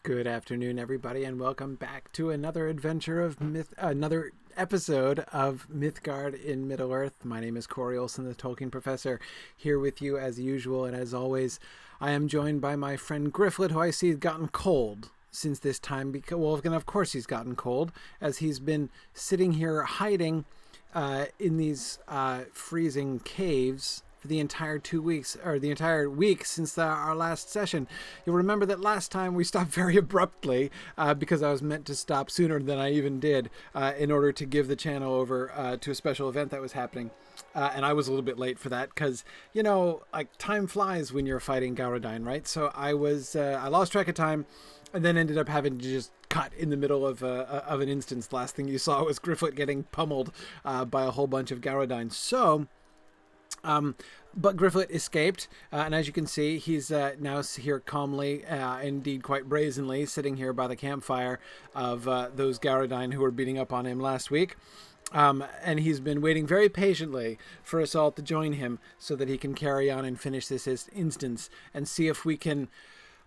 Good afternoon, everybody, and welcome back to another adventure of another episode of Mythgard in Middle-earth. My name is Corey Olson, the Tolkien Professor, here with you as usual, and as always, I am joined by my friend Grifflet, who I see has gotten cold since this time. Because, well, of course he's gotten cold, as he's been sitting here hiding in these freezing caves for the entire 2 weeks, or the entire week since our last session. You'll remember that last time we stopped very abruptly because I was meant to stop sooner than I even did in order to give the channel over to a special event that was happening. And I was a little bit late for that because, like time flies when you're fighting Gauradine, right? So I lost track of time and then ended up having to just cut in the middle of an instance. The last thing you saw was Grifflet getting pummeled by a whole bunch of Gauradine. So... but Grifflet escaped, and as you can see, he's now here calmly, indeed quite brazenly, sitting here by the campfire of those Gauradine who were beating up on him last week. And he's been waiting very patiently for us all to join him so that he can carry on and finish this instance and see if we can...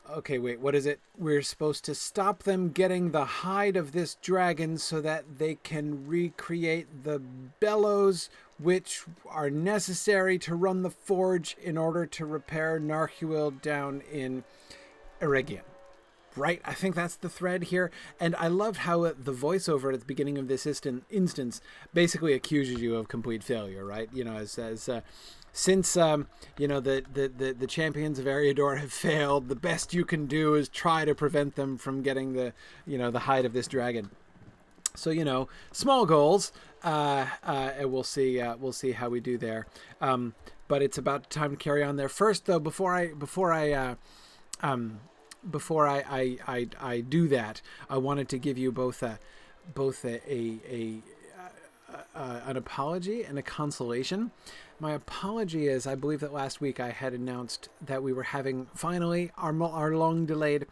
Okay, wait, what is it? We're supposed to stop them getting the hide of this dragon so that they can recreate the bellows which are necessary to run the forge in order to repair Narhuil down in Eregion. Right? I think that's the thread here. And I loved how the voiceover at the beginning of this instance basically accuses you of complete failure, right? Since the champions of Eriador have failed, the best you can do is try to prevent them from getting the hide of this dragon. So small goals. And we'll see how we do there. But it's about time to carry on there. First, though, before I do that, I wanted to give you both an apology and a consolation. My apology is, I believe that last week I had announced that we were having finally our long-delayed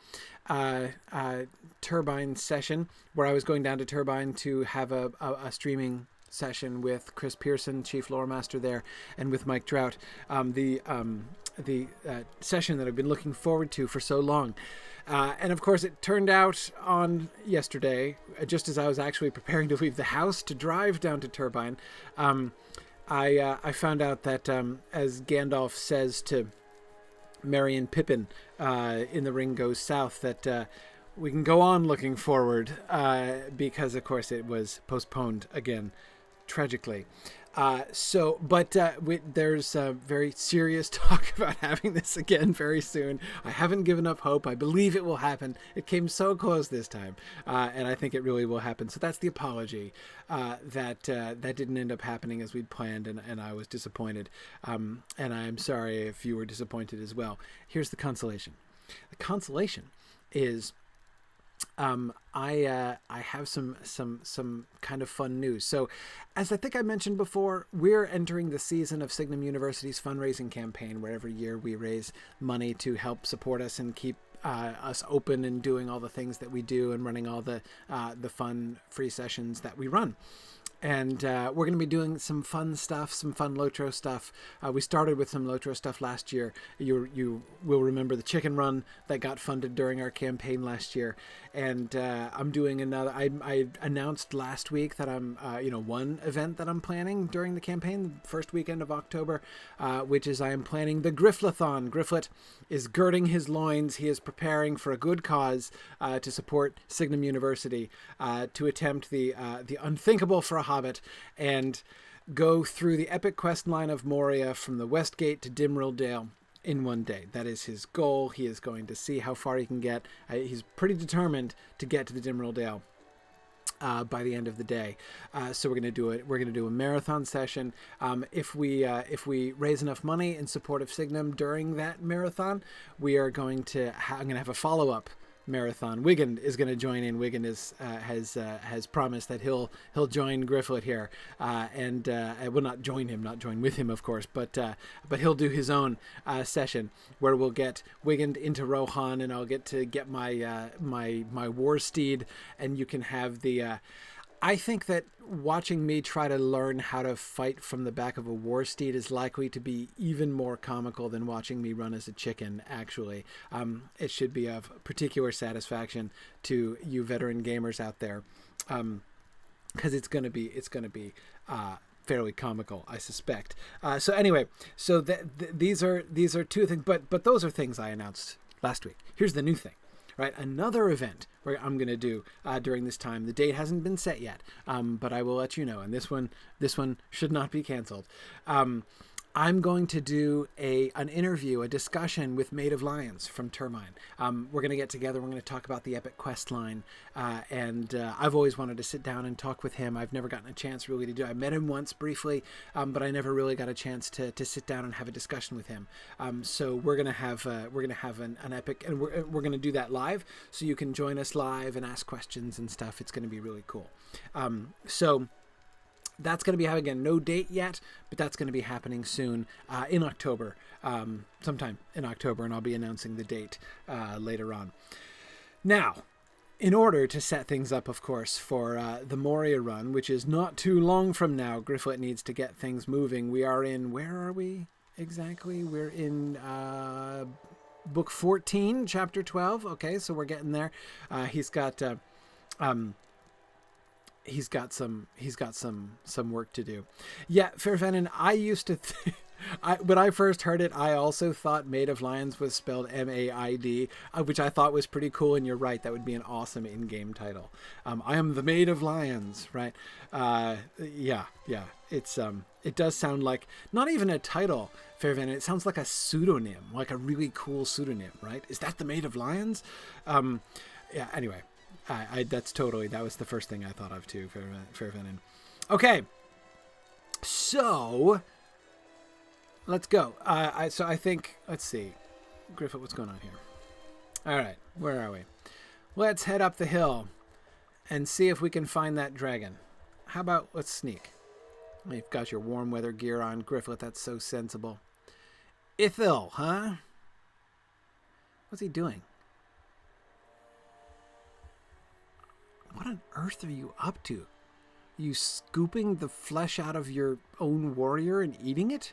Turbine session, where I was going down to Turbine to have a streaming session with Chris Pearson, Chief Lore Master there, and with Mike Trout. The session that I've been looking forward to for so long. And of course, it turned out on yesterday, just as I was actually preparing to leave the house to drive down to Turbine, I found out that, as Gandalf says to Merry and Pippin in The Ring Goes South, that we can go on looking forward because, of course, it was postponed again, tragically. There's very serious talk about having this again very soon. I haven't given up hope. I believe it will happen. It came so close this time, and I think it really will happen. So that's the apology that didn't end up happening as we'd planned, and I was disappointed. And I'm sorry if you were disappointed as well. Here's the consolation. The consolation is... I have some kind of fun news. So, as I think I mentioned before, we're entering the season of Signum University's fundraising campaign, where every year we raise money to help support us and keep us open and doing all the things that we do and running all the fun free sessions that we run. And we're going to be doing some fun stuff, some fun LOTRO stuff. We started with some LOTRO stuff last year. You will remember the chicken run that got funded during our campaign last year. And I'm doing another. I announced last week that I'm, one event that I'm planning during the campaign, the first weekend of October, which is I am planning the Grifflathon. Grifflet is girding his loins. He is preparing for a good cause to support Signum University, to attempt the unthinkable for a Hobbit and go through the epic quest line of Moria from the West Gate to Dimrill Dale in one day. That is his goal. He is going to see how far he can get. He's pretty determined to get to the Dimrill Dale by the end of the day. So we're going to do it. We're going to do a marathon session. If we raise enough money in support of Signum during that marathon, we are going to. I'm going to have a follow-up marathon. Wigan is going to join in. Wigan has promised that he'll join Grifflet here, and will not join with him, of course, but he'll do his own session where we'll get Wigan into Rohan, and I'll get to get my war steed, and you can have the. I think that watching me try to learn how to fight from the back of a war steed is likely to be even more comical than watching me run as a chicken, actually. It should be of particular satisfaction to you veteran gamers out there, because it's going to be fairly comical, I suspect. So anyway, so these are two things, but those are things I announced last week. Here's the new thing. Right, another event where I'm going to do during this time. The date hasn't been set yet, but I will let you know. And this one should not be canceled. I'm going to do an interview, a discussion with Maid of Lions from Termine. We're going to get together. We're going to talk about the epic quest line. And I've always wanted to sit down and talk with him. I've never gotten a chance really to do it. I met him once briefly, but I never really got a chance to sit down and have a discussion with him. So we're going to have an epic, and we're going to do that live. So you can join us live and ask questions and stuff. It's going to be really cool. So that's going to be happening again. No date yet, but that's going to be happening soon in October, sometime in October, and I'll be announcing the date later on. Now, in order to set things up, of course, for the Moria run, which is not too long from now, Grifflet needs to get things moving. We are in, where are we exactly? We're in book 14, chapter 12. Okay, so we're getting there. He's got some work to do. Yeah, Fairvenin, I used to when I first heard it, I also thought Maid of Lions was spelled M-A-I-D, which I thought was pretty cool, and you're right, that would be an awesome in-game title. I am the Maid of Lions, right? Yeah, it's it does sound like not even a title, Fairvenin, it sounds like a pseudonym, like a really cool pseudonym, right? Is that the Maid of Lions? Yeah, anyway. That was the first thing I thought of too, Fairvenin. Okay, so let's go. So I think, let's see, Griffith, what's going on here? All right, where are we? Let's head up the hill and see if we can find that dragon. How about let's sneak? You've got your warm weather gear on, Griffith. That's so sensible. Ithil, huh? What's he doing? What on earth are you up to? You scooping the flesh out of your own warrior and eating it?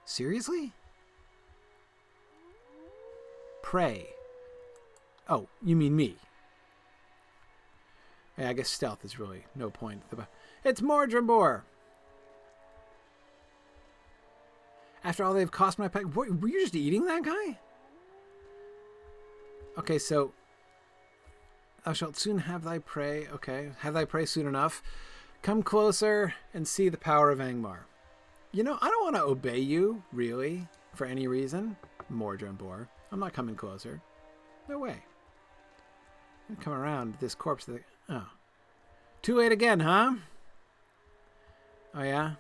Seriously? Prey. Oh, you mean me. Yeah, I guess stealth is really no point. It's Mordrambor! After all they've cost my pack... Were you just eating that guy? Okay, so... Thou shalt soon have thy prey. Okay, have thy prey soon enough. Come closer and see the power of Angmar. You know, I don't want to obey you, really, for any reason. Mordrambor. I'm not coming closer. No way. I'm come around this corpse. Oh. Too late again, huh? Oh, yeah?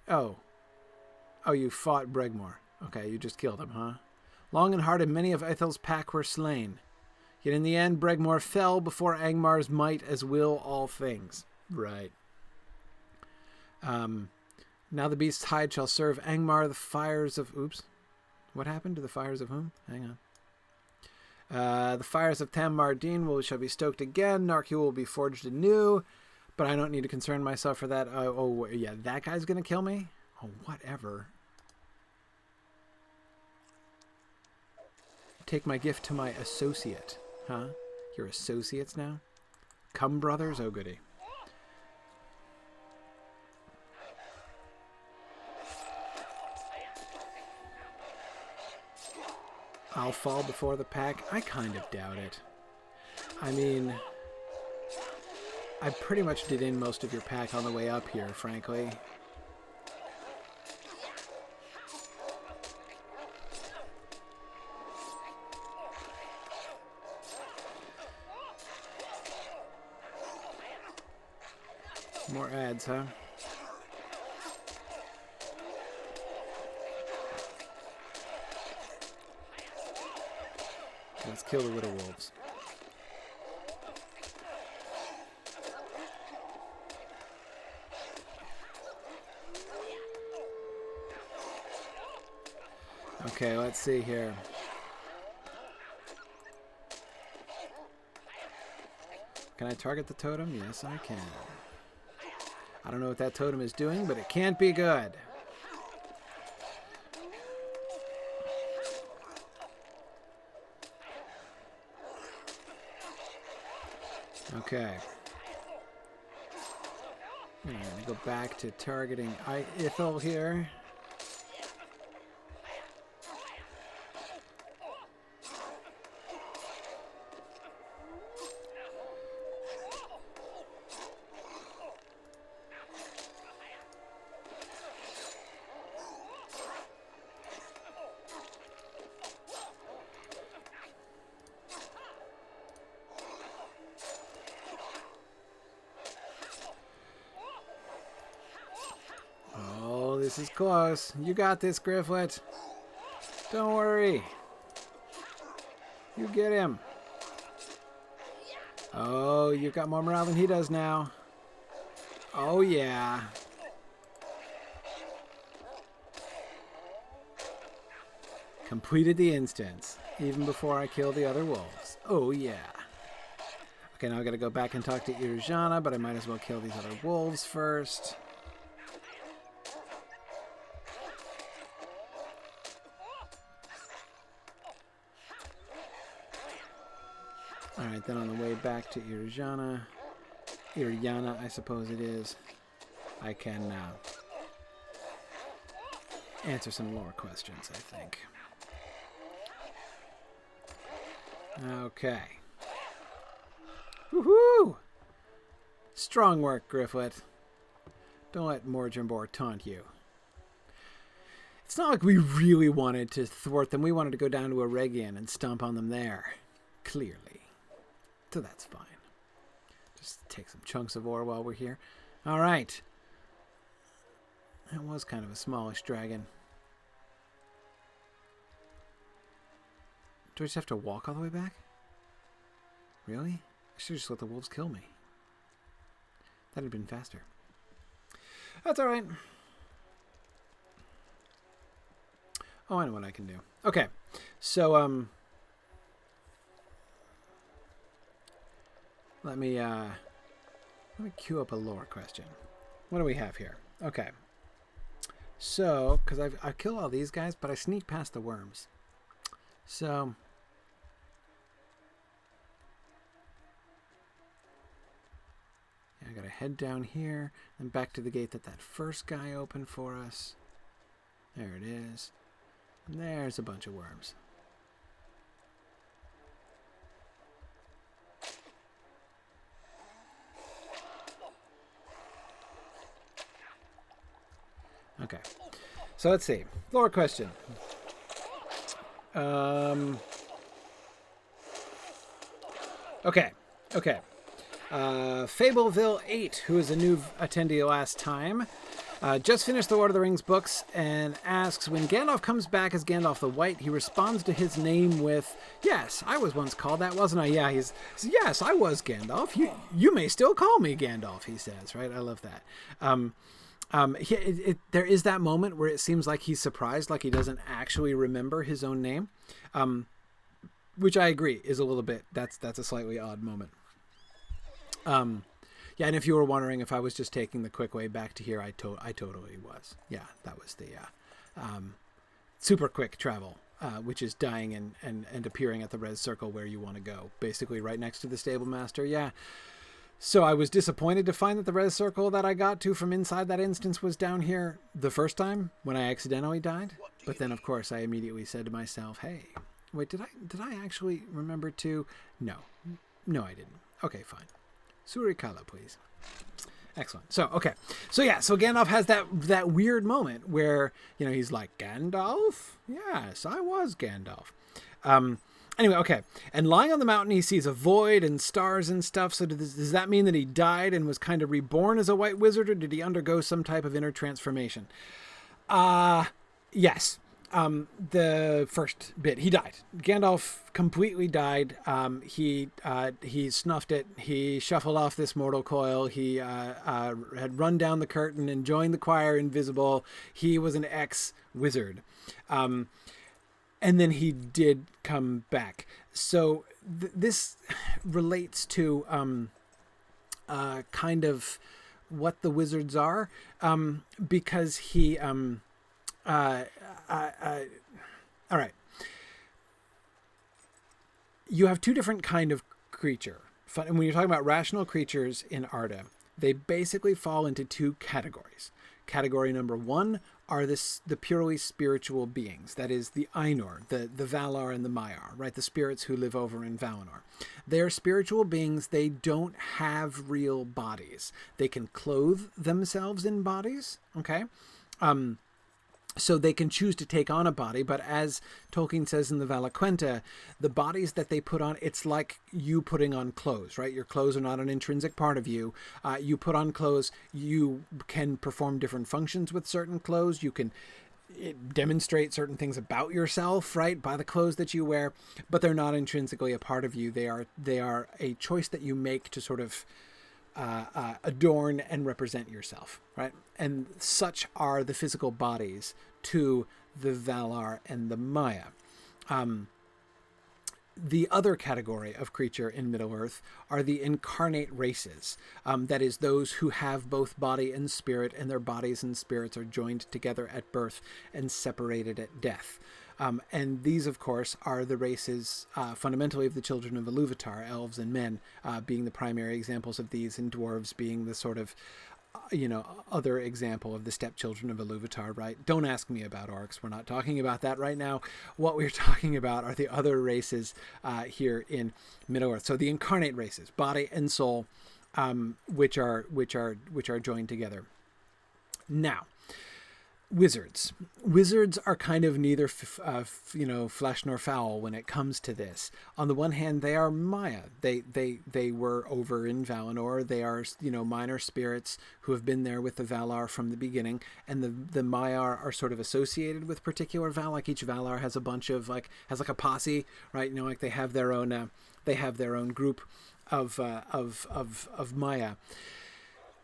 Oh, you fought Bregmore. Okay, you just killed him, huh? Long and hard and many of Ithil's pack were slain. Yet in the end, Bregmore fell before Angmar's might as will all things. Right. Now the beast's hide shall serve Angmar the fires of... Oops. What happened to the fires of whom? Hang on. The fires of Tam-Mardin shall be stoked again. Narkul will be forged anew. But I don't need to concern myself for that. Yeah, that guy's going to kill me? Oh, whatever. Take my gift to my associate. Huh? You're associates now? Come, brothers? Oh, goody. I'll fall before the pack? I kind of doubt it. I mean, I pretty much did in most of your pack on the way up here, frankly. More ads, huh? Let's kill the little wolves. Okay, let's see here. Can I target the totem? Yes, I can. I don't know what that totem is doing, but it can't be good. Okay. I'm going to go back to targeting Ithil here. This is close. You got this, Grifflet. Don't worry. You get him. Oh, you've got more morale than he does now. Oh, yeah. Completed the instance, even before I kill the other wolves. Oh, yeah. Okay, now I gotta go back and talk to Irjana, but I might as well kill these other wolves first. Alright, then on the way back to Irjana, I suppose it is, I can answer some lore questions, I think. Okay. Woohoo! Strong work, Grifflet. Don't let Morgenbor taunt you. It's not like we really wanted to thwart them. We wanted to go down to Eregion and stomp on them there. Clearly. So that's fine. Just take some chunks of ore while we're here. All right. That was kind of a smallish dragon. Do I just have to walk all the way back? Really? I should just let the wolves kill me. That'd have been faster. That's all right. Oh, I know what I can do. Okay. So, Let me queue up a lore question. What do we have here? Okay. So, because I kill all these guys, but I sneak past the worms. So, yeah, I gotta head down here and back to the gate that first guy opened for us. There it is. And there's a bunch of worms. Okay, so let's see. Lore question. Okay. Fableville 8, who is a new attendee last time, just finished the Lord of the Rings books and asks, when Gandalf comes back as Gandalf the White, he responds to his name with, "Yes, I was once called that, wasn't I?" Yeah, yes, I was Gandalf. You may still call me Gandalf, he says, right? I love that. There is that moment where it seems like he's surprised, like he doesn't actually remember his own name, which I agree is a little bit, that's a slightly odd moment. Yeah, and if you were wondering if I was just taking the quick way back to here, I totally was. Yeah, that was the super quick travel, which is dying and appearing at the res circle where you want to go, basically right next to the stable master. Yeah. So I was disappointed to find that the res circle that I got to from inside that instance was down here the first time when I accidentally died. But then, of course, I immediately said to myself, hey, wait, did I actually remember to? No, I didn't. Okay, fine. Surikala, please. Excellent. So, okay. So, yeah, so Gandalf has that weird moment where, he's like, Gandalf? Yes, I was Gandalf. Anyway, okay. And lying on the mountain, he sees a void and stars and stuff. So does that mean that he died and was kind of reborn as a white wizard, or did he undergo some type of inner transformation? Yes. The first bit, he died. Gandalf completely died. He snuffed it. He shuffled off this mortal coil. He had run down the curtain and joined the choir invisible. He was an ex-wizard. And then he did come back. So this relates to kind of what the wizards are, because he. All right. You have two different kind of creature. And when you're talking about rational creatures in Arda, they basically fall into two categories. Category number one are the purely spiritual beings. That is the Ainur, the Valar and the Maiar, right? The spirits who live over in Valinor. They're spiritual beings. They don't have real bodies. They can clothe themselves in bodies, okay? So they can choose to take on a body, but as Tolkien says in the Valaquenta, the bodies that they put on, it's like you putting on clothes, right? Your clothes are not an intrinsic part of you. You put on clothes, you can perform different functions with certain clothes. You can demonstrate certain things about yourself, right, by the clothes that you wear, but they're not intrinsically a part of you. They are a choice that you make to sort of adorn and represent yourself, right? And such are the physical bodies to the Valar and the Maya. The other category of creature in Middle-earth are the incarnate races. That is, those who have both body and spirit, and their bodies and spirits are joined together at birth and separated at death. And these, of course, are the races fundamentally of the children of Iluvatar, elves and men, being the primary examples of these, and dwarves being the sort of, other example of the stepchildren of Iluvatar, right? Don't ask me about orcs. We're not talking about that right now. What we're talking about are the other races here in Middle-earth. So the incarnate races, body and soul, which are joined together. Now, wizards are kind of neither flesh nor fowl when it comes to this. On the one hand, they are Maya. They were over in Valinor. They are minor spirits who have been there with the Valar from the beginning, and the Maiar are sort of associated with particular Valar. Like each Valar has a bunch of has a posse, right? Like they have their own group of Maya.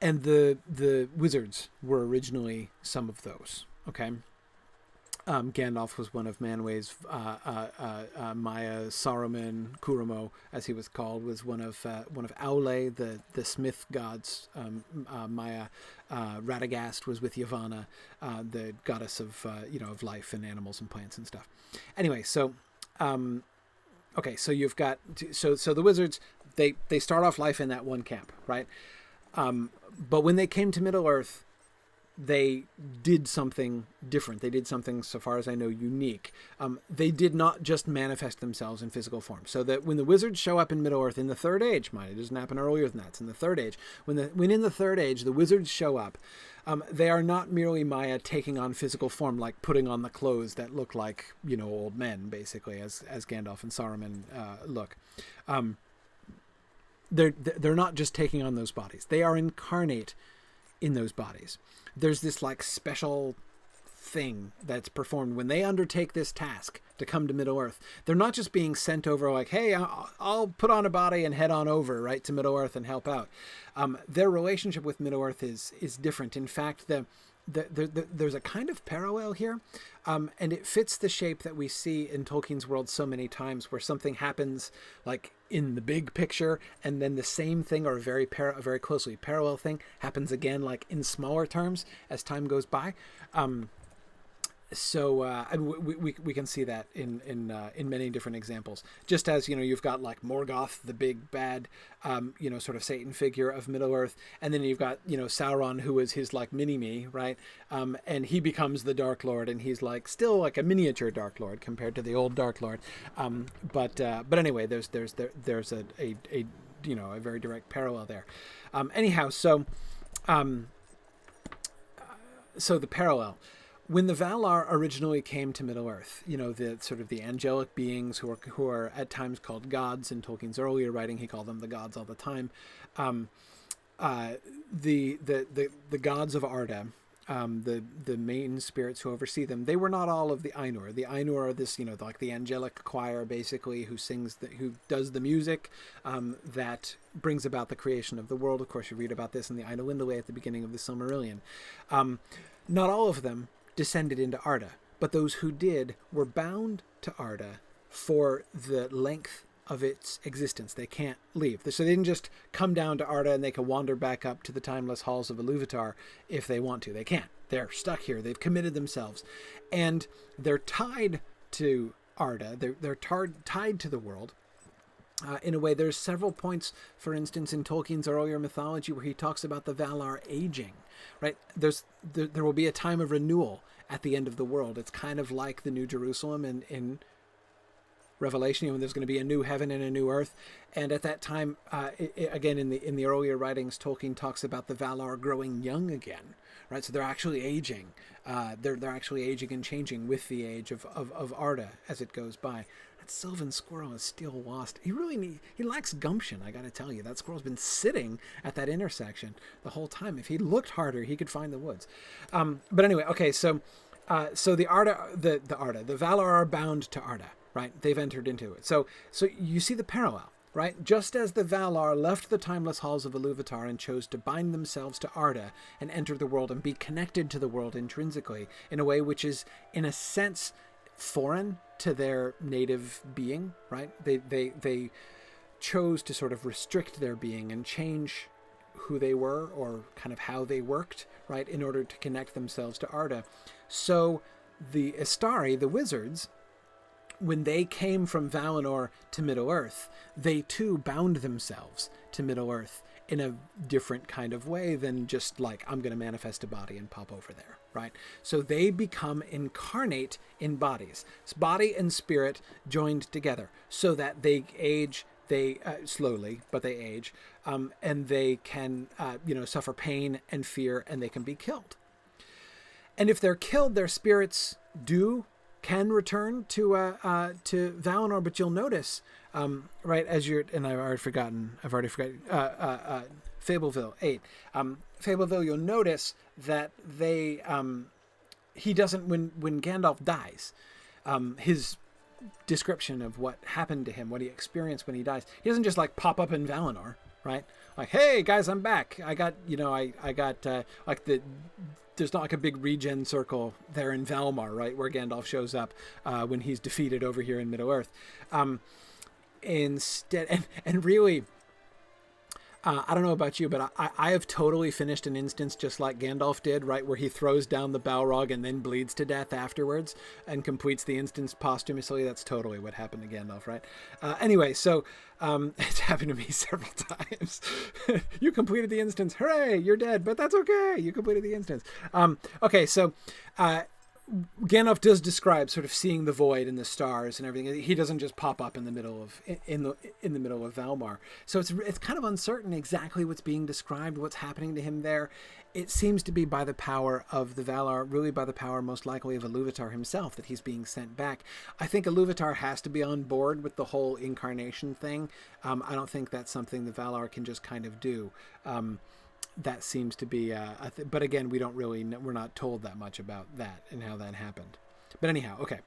And the wizards were originally some of those. Okay, Gandalf was one of Manwë's. Maya, Saruman, Kuramo, as he was called, was one of Aule, the smith gods. Maya, Radagast was with Yavanna, the goddess of of life and animals and plants and stuff. Anyway, so okay, so you've got so the wizards, they start off life in that one camp, right? But when they came to Middle-earth, they did something different. They did something, so far as I know, unique. They did not just manifest themselves in physical form. So that when the wizards show up in Middle-earth in the Third Age, mind it doesn't happen earlier than that, it's in the Third Age. When in the Third Age the wizards show up, they are not merely Maya taking on physical form, like putting on the clothes that look like old men, basically, as Gandalf and Saruman look. They're not just taking on those bodies. They are incarnate in those bodies. There's this special thing that's performed when they undertake this task to come to Middle-earth. They're not just being sent over like, hey, I'll put on a body and head on over, right, to Middle-earth and help out. Their relationship with Middle-earth is different. In fact, there's a kind of parallel here, and it fits the shape that we see in Tolkien's world so many times, where something happens like in the big picture, and then the same thing or a very closely parallel thing happens again, like in smaller terms as time goes by. So we can see that in many different examples. Just as you've got like Morgoth, the big bad, sort of Satan figure of Middle-earth, and then you've got Sauron, who is his like mini-me, right? And he becomes the Dark Lord, and he's like still like a miniature Dark Lord compared to the old Dark Lord. But anyway, there's a very direct parallel there. Anyhow, so the parallel. When the Valar originally came to Middle-earth, the sort of the angelic beings who are at times called gods, in Tolkien's earlier writing, he called them the gods all the time. The gods of Arda, the main spirits who oversee them, they were not all of the Ainur. The Ainur are this, like the angelic choir, basically, who does the music that brings about the creation of the world. Of course, you read about this in the Ainulindalë at the beginning of the Silmarillion. Not all of them descended into Arda, but those who did were bound to Arda for the length of its existence. They can't leave. So they didn't just come down to Arda and they can wander back up to the timeless halls of Iluvatar if they want to. They can't. They're stuck here. They've committed themselves. And they're tied to Arda. They're tied to the world. In a way, there's several points, for instance, in Tolkien's earlier mythology where he talks about the Valar aging, right? There will be a time of renewal at the end of the world. It's kind of like the New Jerusalem in Revelation, when there's going to be a new heaven and a new earth. And at that time, again, in the earlier writings, Tolkien talks about the Valar growing young again, right? So they're actually aging. They're actually aging and changing with the age of Arda as it goes by. That Sylvan Squirrel is still lost. He lacks gumption, I got to tell you. That squirrel's been sitting at that intersection the whole time. If he looked harder, he could find the woods. But anyway, okay, so the Valar are bound to Arda. Right, they've entered into it. So you see the parallel, right? Just as the Valar left the timeless halls of Iluvatar and chose to bind themselves to Arda and enter the world and be connected to the world intrinsically in a way which is, in a sense, foreign to their native being, right? They chose to sort of restrict their being and change who they were or kind of how they worked, right, in order to connect themselves to Arda. So the Istari, the wizards, when they came from Valinor to Middle-earth, they too bound themselves to Middle-earth in a different kind of way than just like, I'm going to manifest a body and pop over there, right? So they become incarnate in bodies. It's body and spirit joined together so that they age, slowly, but they age, and they can, suffer pain and fear, and they can be killed. And if they're killed, their spirits can return to Valinor, but you'll notice, right, as and I've already forgotten, Fableville 8. Fableville, you'll notice that he doesn't, when Gandalf dies, his description of what happened to him, what he experienced when he dies, he doesn't just like pop up in Valinor, right? Like, hey guys, I'm back. I got there's not like a big regen circle there in Valmar, right, where Gandalf shows up when he's defeated over here in Middle-earth. Instead, and really, I don't know about you, but I have totally finished an instance just like Gandalf did, right, where he throws down the Balrog and then bleeds to death afterwards and completes the instance posthumously. That's totally what happened to Gandalf, right? Anyway, so it's happened to me several times. You completed the instance. Hooray, you're dead, but that's okay. You completed the instance. Okay, so Gandalf does describe sort of seeing the void and the stars and everything. He doesn't just pop up in the middle of Valmar. So it's kind of uncertain exactly what's being described, what's happening to him there. It seems to be by the power of the Valar, really by the power most likely of Iluvatar himself, that he's being sent back. I think Iluvatar has to be on board with the whole incarnation thing. I don't think that's something the Valar can just kind of do. That seems to be but again, we're not told that much about that and how that happened. But anyhow, okay.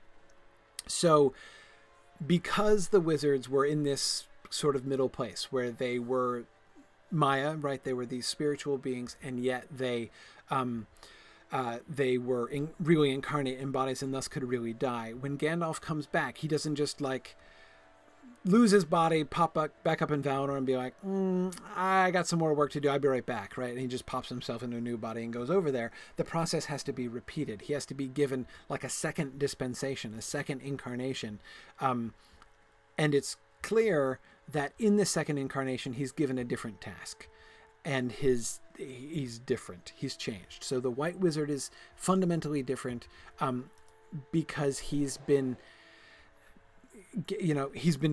So because the wizards were in this sort of middle place where they were Maya, right? They were these spiritual beings, and yet they were really incarnate in bodies and thus could really die. When Gandalf comes back, he doesn't just like lose his body, pop back up in Valinor and be like, I got some more work to do, I'll be right back, right? And he just pops himself into a new body and goes over there. The process has to be repeated. He has to be given like a second dispensation, a second incarnation. And it's clear that in the second incarnation, he's given a different task. And he's different. He's changed. So the White Wizard is fundamentally different because he's been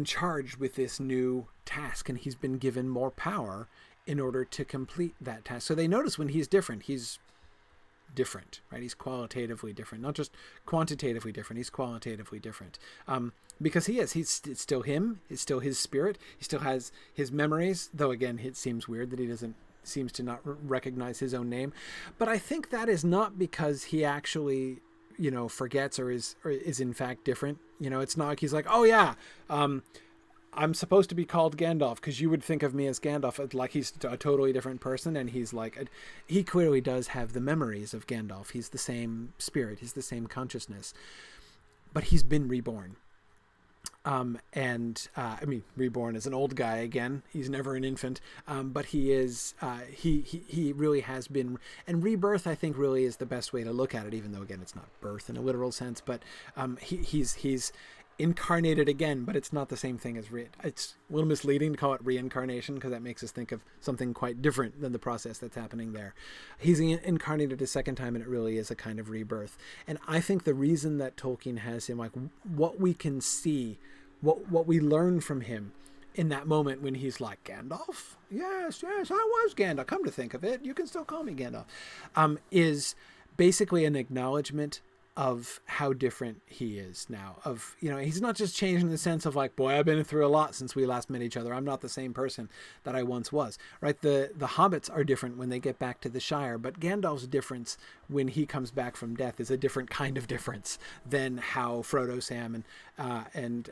charged with this new task, and he's been given more power in order to complete that task. So they notice when he's different, right? He's qualitatively different, not just quantitatively different. He's qualitatively different because he's still him. It's still his spirit. He still has his memories, though again, it seems weird that he seems to not recognize his own name. But I think that is not because he actually forgets or is in fact different. It's not like he's like, oh yeah, I'm supposed to be called Gandalf because you would think of me as Gandalf, like he's a totally different person. And he's like, he clearly does have the memories of Gandalf. He's the same spirit. He's the same consciousness, but he's been reborn. I mean, reborn as an old guy again. He's never an infant, but he is. He really has been. And rebirth, I think, really is the best way to look at it. Even though, again, it's not birth in a literal sense, but he's incarnated again. But it's not the same thing as it's a little misleading to call it reincarnation, because that makes us think of something quite different than the process that's happening there. He's incarnated a second time, and it really is a kind of rebirth. And I think the reason that Tolkien has him, like what we can see, what we learn from him in that moment when he's like, Gandalf? Yes, I was Gandalf. Come to think of it, you can still call me Gandalf. Is basically an acknowledgement of how different he is now. Of, he's not just changed in the sense of like, boy, I've been through a lot since we last met each other. I'm not the same person that I once was, right? The hobbits are different when they get back to the Shire, but Gandalf's difference when he comes back from death is a different kind of difference than how Frodo, Sam, and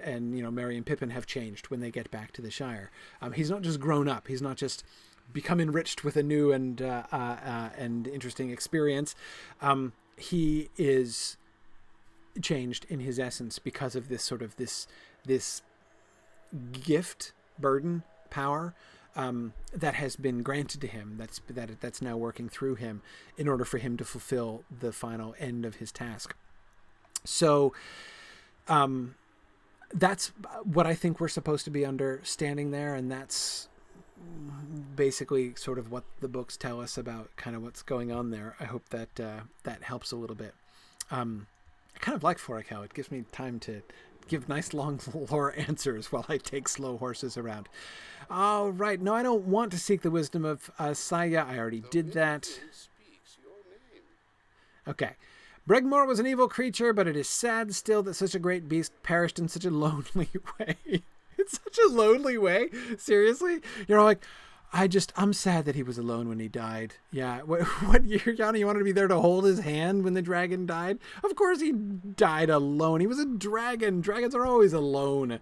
Merry and Pippin have changed when they get back to the Shire. He's not just grown up. He's not just become enriched with a new and interesting experience. He is changed in his essence because of this sort of this gift, burden, power that has been granted to him. That's now working through him in order for him to fulfill the final end of his task. So that's what I think we're supposed to be understanding there, and that's basically sort of what the books tell us about kind of what's going on there. I hope that that helps a little bit. I kind of like Foricel. It gives me time to give nice long lore answers while I take slow horses around. All right. No, I don't want to seek the wisdom of Saya. I already did that. Okay. Bregmore was an evil creature, but it is sad still that such a great beast perished in such a lonely way. It's such a lonely way. Seriously? Like, I'm sad that he was alone when he died. Yeah. What year, Johnny, you wanted to be there to hold his hand when the dragon died? Of course he died alone. He was a dragon. Dragons are always alone.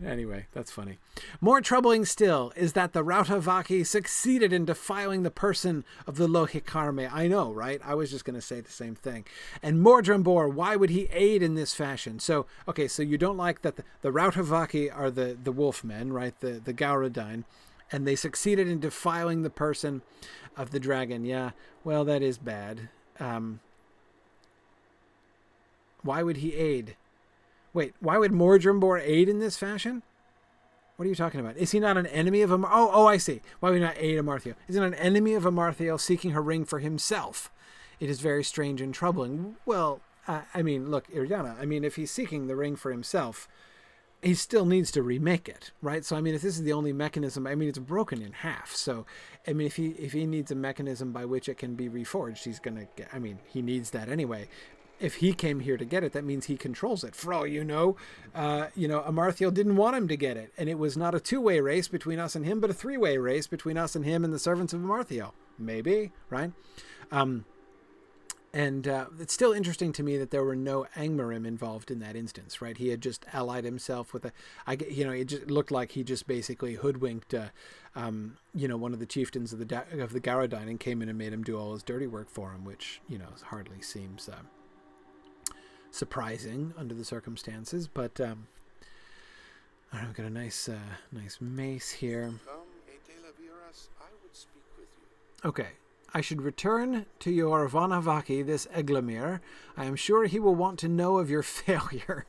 Anyway, that's funny. More troubling still is that the Rautavaki succeeded in defiling the person of the Lohikarme. I know, right? I was just going to say the same thing. And Mordrembor, why would he aid in this fashion? So you don't like that the Rautavaki are the wolfmen, right? The Gauradine. And they succeeded in defiling the person of the dragon. Yeah, well, that is bad. Why would he aid? Wait, why would Mordrembor aid in this fashion? What are you talking about? Is he not an enemy of Amarthael? Oh, I see. Why would he not aid Amarthael? Is he not an enemy of Amarthael seeking her ring for himself? It is very strange and troubling. Well, look, Iriana, if he's seeking the ring for himself, he still needs to remake it, right? So, if this is the only mechanism, it's broken in half. So, if he needs a mechanism by which it can be reforged, he's going to get, he needs that anyway. If he came here to get it, that means he controls it. For all Amarthael didn't want him to get it. And it was not a two-way race between us and him, but a three-way race between us and him and the servants of Amarthael. Maybe, right? And it's still interesting to me that there were no Angmarim involved in that instance, right? He had just allied himself with it just looked like he just basically hoodwinked, one of the chieftains of the Gauradine and came in and made him do all his dirty work for him, which, hardly seems surprising under the circumstances. But I've got a nice mace here. Okay. I should return to your Vanavaki, this Eglamir. I am sure he will want to know of your failure.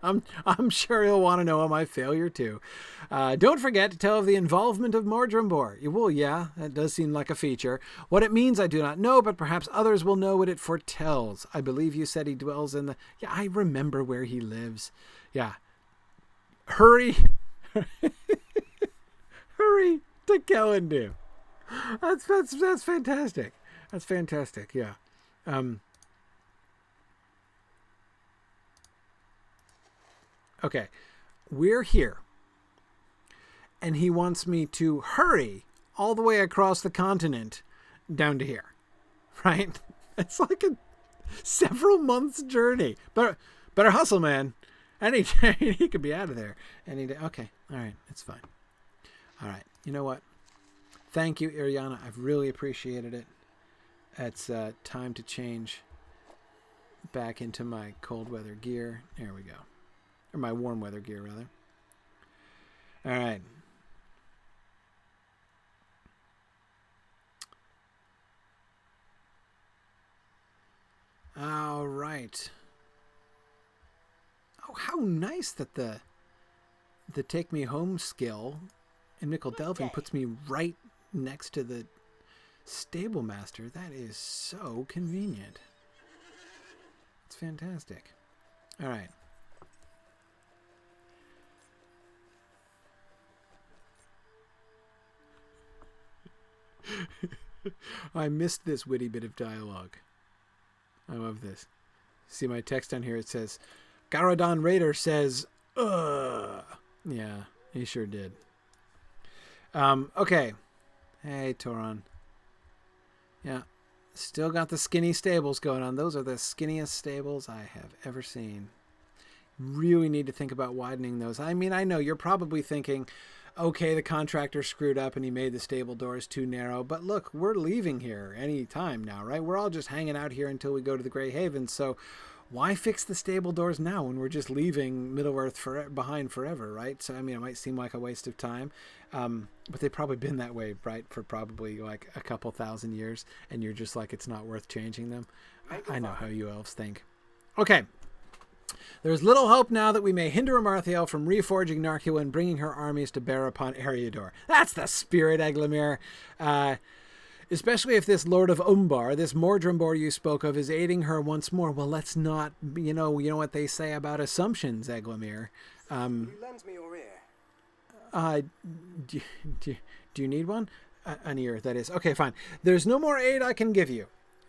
I'm sure he'll want to know of my failure too. Don't forget to tell of the involvement of Mordrembor. You will, yeah, that does seem like a feature. What it means I do not know, but perhaps others will know what it foretells. I believe you said he dwells in the... Yeah, I remember where he lives. Yeah. Hurry. Hurry to Kellendu. That's fantastic. That's fantastic. Yeah. Okay. We're here. And he wants me to hurry all the way across the continent down to here. Right? It's like a several months journey. Better hustle, man. Any day he could be out of there. Any day. Okay. All right. It's fine. All right. You know what? Thank you, Iriana. I've really appreciated it. It's time to change back into my cold weather gear. There we go. or my warm weather gear rather. All right. All right. Oh, how nice that the Take Me Home skill in Nickel Delving puts me right next to the Stable Master. That is so convenient. It's fantastic. All right. I missed this witty bit of dialogue. I love this. See my text down here? It says, Garadon Raider says, ugh. Yeah, he sure did. Okay. Hey, Toron. Yeah. Still got the skinny stables going on. Those are the skinniest stables I have ever seen. Really need to think about widening those. I mean, I know you're probably thinking, okay, the contractor screwed up and he made the stable doors too narrow. But look, we're leaving here any time now, right? We're all just hanging out here until we go to the Grey Havens. So why fix the stable doors now when we're just leaving Middle-earth behind forever, right? So, I mean, it might seem like a waste of time, but they've probably been that way, right, for probably like a couple thousand years, and you're just like, it's not worth changing them. I know how you elves think. Okay. There is little hope now that we may hinder Amarthael from reforging Narkua and bringing her armies to bear upon Eriador. That's the spirit, Eglaimir. Especially if this Lord of Umbar, this Mordrembor you spoke of, is aiding her once more. Well, let's not, you know what they say about assumptions, Eglaimir. He lends me your ear. Do you need one? An ear, that is. Okay, fine. There's no more aid I can give you.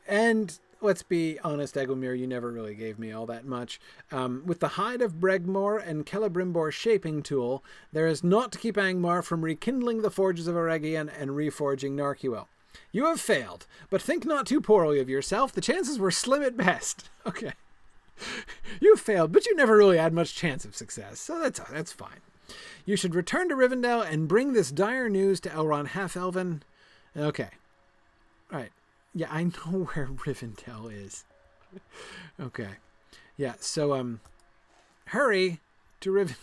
And let's be honest, Eglaimir, you never really gave me all that much. With the hide of Bregmor and Celebrimbor's shaping tool, there is naught to keep Angmar from rekindling the forges of Eregion and reforging Narkua. You have failed, but think not too poorly of yourself. The chances were slim at best. Okay. You failed, but you never really had much chance of success, so that's fine. You should return to Rivendell and bring this dire news to Elrond Half-Elven. Okay. All right. Yeah, I know where Rivendell is. Okay. Yeah, so, hurry to Rivendell.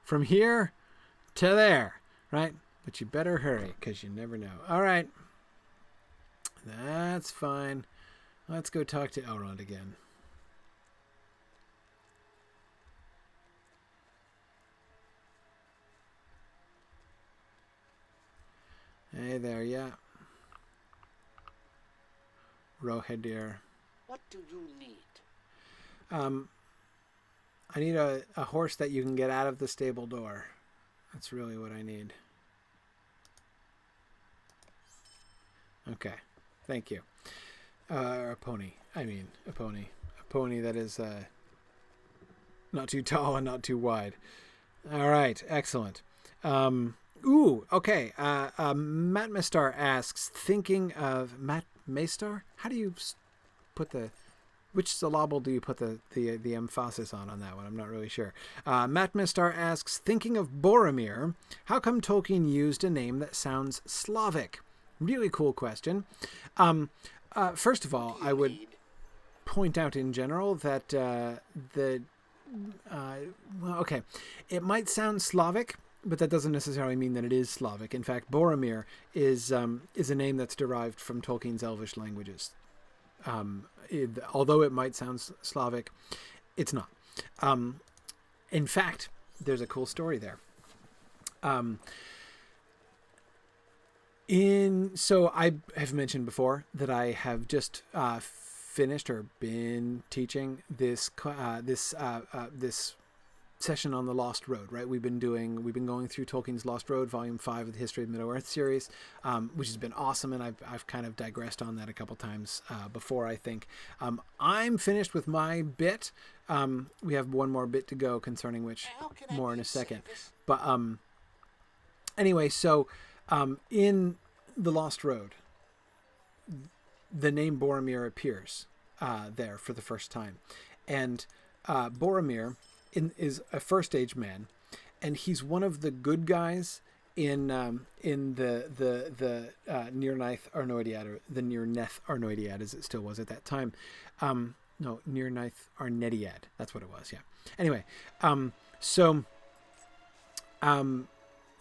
From here to there, right? But you better hurry, because you never know. All right. That's fine. Let's go talk to Elrond again. Hey there, yeah. Rohadir. What do you need? I need a horse that you can get out of the stable door. That's really what I need. Okay. Thank you. A pony. I mean, a pony. A pony that is not too tall and not too wide. All right. Excellent. Okay. Matt Mistar asks, thinking of Matt Maystar? How do you put which syllable do you put the emphasis on that one? I'm not really sure. Matt Mistar asks, thinking of Boromir, how come Tolkien used a name that sounds Slavic? Really cool question. First of all, I would point out in general that okay, it might sound Slavic, but that doesn't necessarily mean that it is Slavic. In fact, Boromir is a name that's derived from Tolkien's Elvish languages. Although it might sound Slavic, it's not. In fact, there's a cool story there. So I have mentioned before that I have just finished or been teaching this session on the Lost Road, right? We've been going through Tolkien's Lost Road, Volume 5 of the History of Middle-earth series, which has been awesome, and I've kind of digressed on that a couple times before, I think. I'm finished with my bit. We have one more bit to go, concerning which more in a second. But anyway, so in the Lost Road, the name Boromir appears there for the first time. And Boromir is a first age man, and he's one of the good guys in the Near Neth Arnoediad, or the Near Neth Arnoediad as it still was at that time. no, Nirnaeth Arnediad. That's what it was. Yeah. Anyway, so in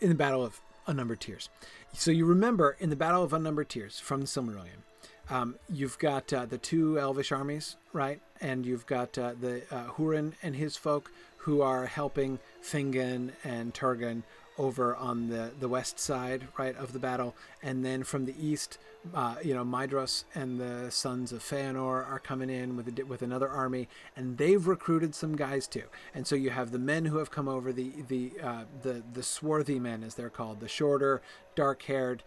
the Battle of Unnumbered Tears. So you remember in the Battle of Unnumbered Tears from the Silmarillion, you've got the two elvish armies, right? And you've got the Hurin and his folk who are helping Fingon and Turgon over on the west side, right, of the battle. And then from the east, Maedhros and the sons of Feanor are coming in with another army, and they've recruited some guys too. And so you have the men who have come over, the swarthy men, as they're called, the shorter, dark-haired,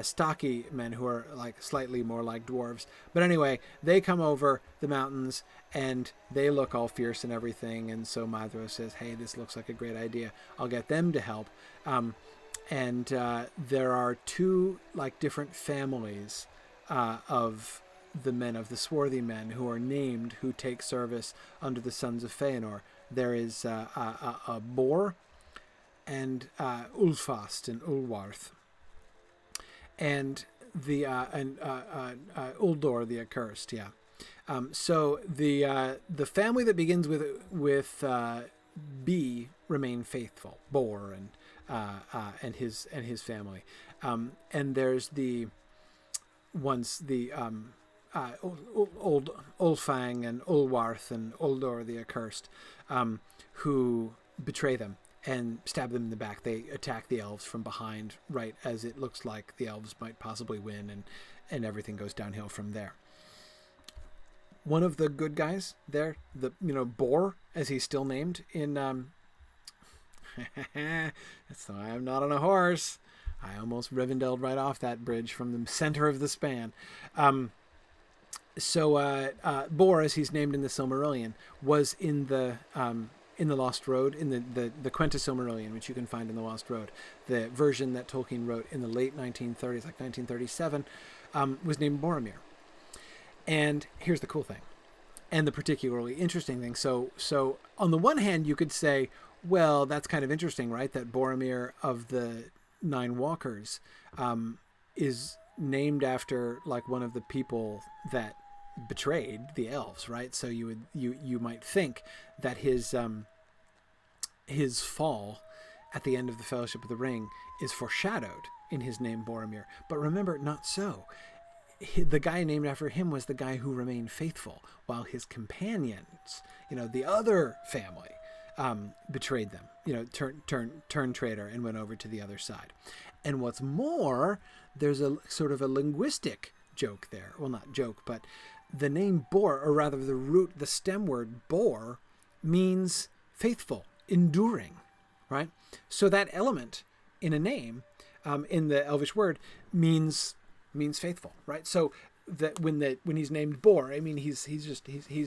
stocky men who are like slightly more like dwarves. But anyway, they come over the mountains and they look all fierce and everything. And so Maedhros says, "Hey, this looks like a great idea. I'll get them to help." And there are two like different families of the men, of the swarthy men, who are named, who take service under the sons of Feanor. There is a Bor and Ulfast and Ulwarth, and the Uldor the Accursed. Yeah. So the family that begins with B remain faithful, Bor and his family, and there's the old Ulfang and Ulwarth and Uldor the Accursed, who betray them and stab them in the back. They attack the elves from behind, right as it looks like the elves might possibly win, and everything goes downhill from there. One of the good guys there, Bor, as he's still named in so I'm not on a horse. I almost Rivendelled right off that bridge from the center of the span. Bor, as he's named in the Silmarillion, was in the Lost Road, in the Quenta Silmarillion, which you can find in the Lost Road. The version that Tolkien wrote in the late 1930s, like 1937, was named Boromir. And here's the cool thing, and the particularly interesting thing. So on the one hand, you could say, well, that's kind of interesting, right? That Boromir of the Nine Walkers is named after like one of the people that betrayed the elves, right? So you might think that his fall at the end of the Fellowship of the Ring is foreshadowed in his name Boromir. But remember, not so. The guy named after him was the guy who remained faithful, while his companions, the other family, betrayed them, turned traitor and went over to the other side. And what's more, there's a sort of a linguistic joke there. Well, not joke, but the name Bor, or rather the stem word Bor, means faithful, enduring, right? So that element in a name, in the Elvish word, means faithful, right? So that when he's named Bor, I mean he's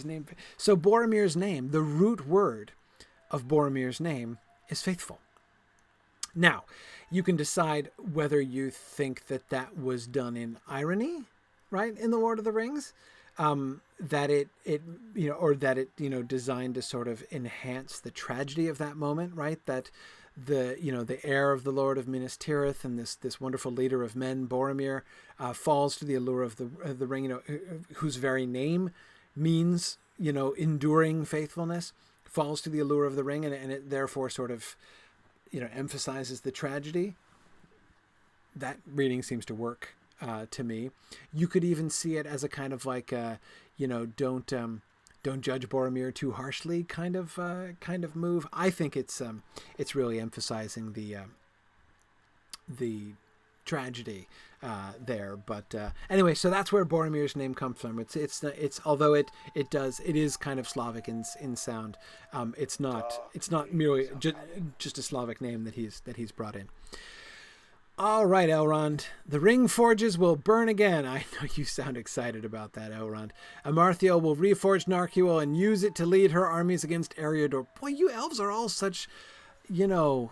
named. So Boromir's name, the root word of Boromir's name, is faithful. Now, you can decide whether you think that was done in irony, right, in the Lord of the Rings, that it designed to sort of enhance the tragedy of that moment, right? That the heir of the Lord of Minas Tirith and this wonderful leader of men, Boromir, falls to the allure of the ring, whose very name means, enduring faithfulness, falls to the allure of the ring, and it therefore sort of, emphasizes the tragedy. That reading seems to work to me. You could even see it as a kind of like, don't judge Boromir too harshly kind of move. I think it's really emphasizing the tragedy there. But anyway, so that's where Boromir's name comes from. It's although it is kind of Slavic in sound. It's not merely just a Slavic name that he's brought in. All right, Elrond. The ring forges will burn again. I know you sound excited about that, Elrond. Amarthael will reforge Narchuel and use it to lead her armies against Eriador. Boy, you elves are all such, downers,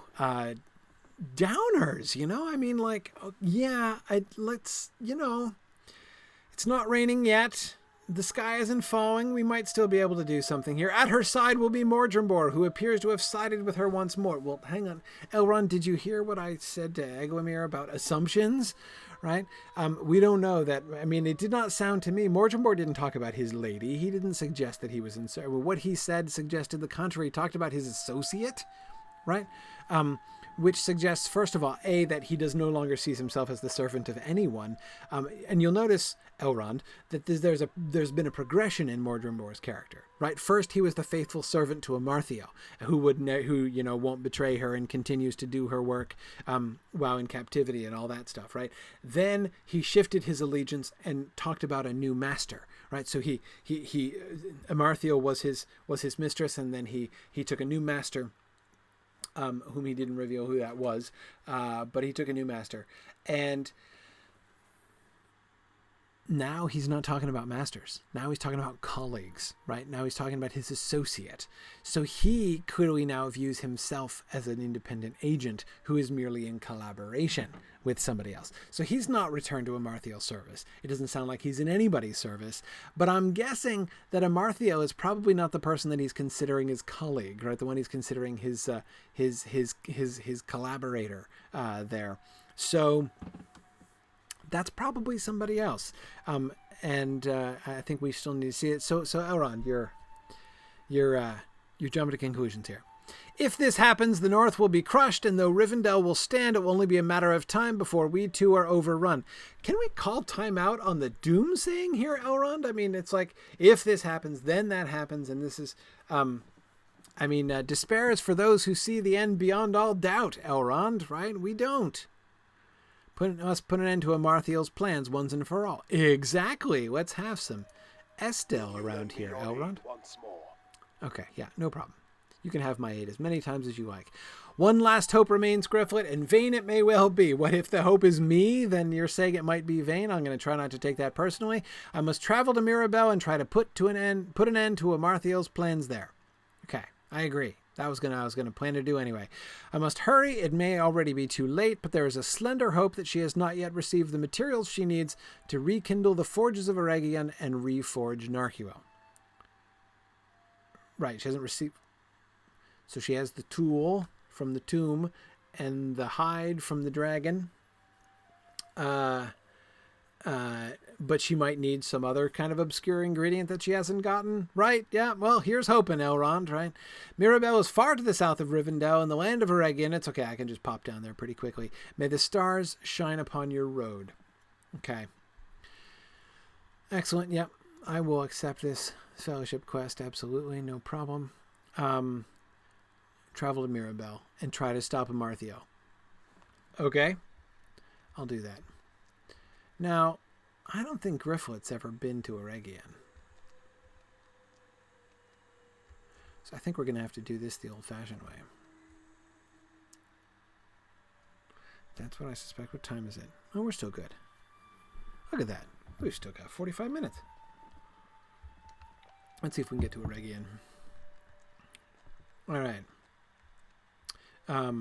I mean, like, it's not raining yet. The sky isn't falling. We might still be able to do something here. At her side will be Mordrembor, who appears to have sided with her once more. Well, hang on. Elrond, did you hear what I said to Eglaimir about assumptions? Right? We don't know that. I mean, it did not sound to me. Mordrembor didn't talk about his lady. He didn't suggest that he was in... What he said suggested the contrary. He talked about his associate, right? Which suggests, first of all, A, that he does no longer sees himself as the servant of anyone. And you'll notice, Elrond, that there's been a progression in Mordrembor's character, right? First, he was the faithful servant to Amarthio, who won't betray her and continues to do her work while in captivity and all that stuff, right? Then he shifted his allegiance and talked about a new master, right? So Amarthio was his mistress, and then he took a new master. Whom he didn't reveal who that was, but he took a new master. And now he's not talking about masters. Now he's talking about colleagues, right? Now he's talking about his associate. So he clearly now views himself as an independent agent who is merely in collaboration with somebody else. So he's not returned to Amarthio's service. It doesn't sound like he's in anybody's service, but I'm guessing that Amarthio is probably not the person that he's considering his colleague, right? The one he's considering his collaborator there. So that's probably somebody else. And I think we still need to see it. So Elrond, you're jumping to conclusions here. If this happens, the North will be crushed, and though Rivendell will stand, it will only be a matter of time before we too are overrun. Can we call time out on the doomsaying here, Elrond? I mean, it's like, if this happens, then that happens, and this is... despair is for those who see the end beyond all doubt, Elrond, right? We don't. Put an end to Amarthio's plans once and for all. Exactly. Let's have some Estelle around here, Elrond. Okay, yeah, no problem. You can have my aid as many times as you like. One last hope remains, Grifflet, and vain it may well be. What if the hope is me? Then you're saying it might be vain. I'm going to try not to take that personally. I must travel to Mirabel and try to put an end to Amarthio's plans there. Okay, I agree. I was gonna plan to do anyway. I must hurry. It may already be too late, but there is a slender hope that she has not yet received the materials she needs to rekindle the forges of Eregion and reforge Narchuel. Right, she hasn't received... So she has the tool from the tomb and the hide from the dragon. But she might need some other kind of obscure ingredient that she hasn't gotten. Right, yeah, well, here's hoping, Elrond, right? Mirabel is far to the south of Rivendell in the land of Eregion. It's okay, I can just pop down there pretty quickly. May the stars shine upon your road. Okay. Excellent, yep. I will accept this fellowship quest, absolutely, no problem. Travel to Mirabel and try to stop Amarthio. Okay, I'll do that. Now, I don't think Grifflet's ever been to Eregion. So I think we're going to have to do this the old-fashioned way. That's what I suspect. What time is it? Oh, we're still good. Look at that. We've still got 45 minutes. Let's see if we can get to Eregion. All right. All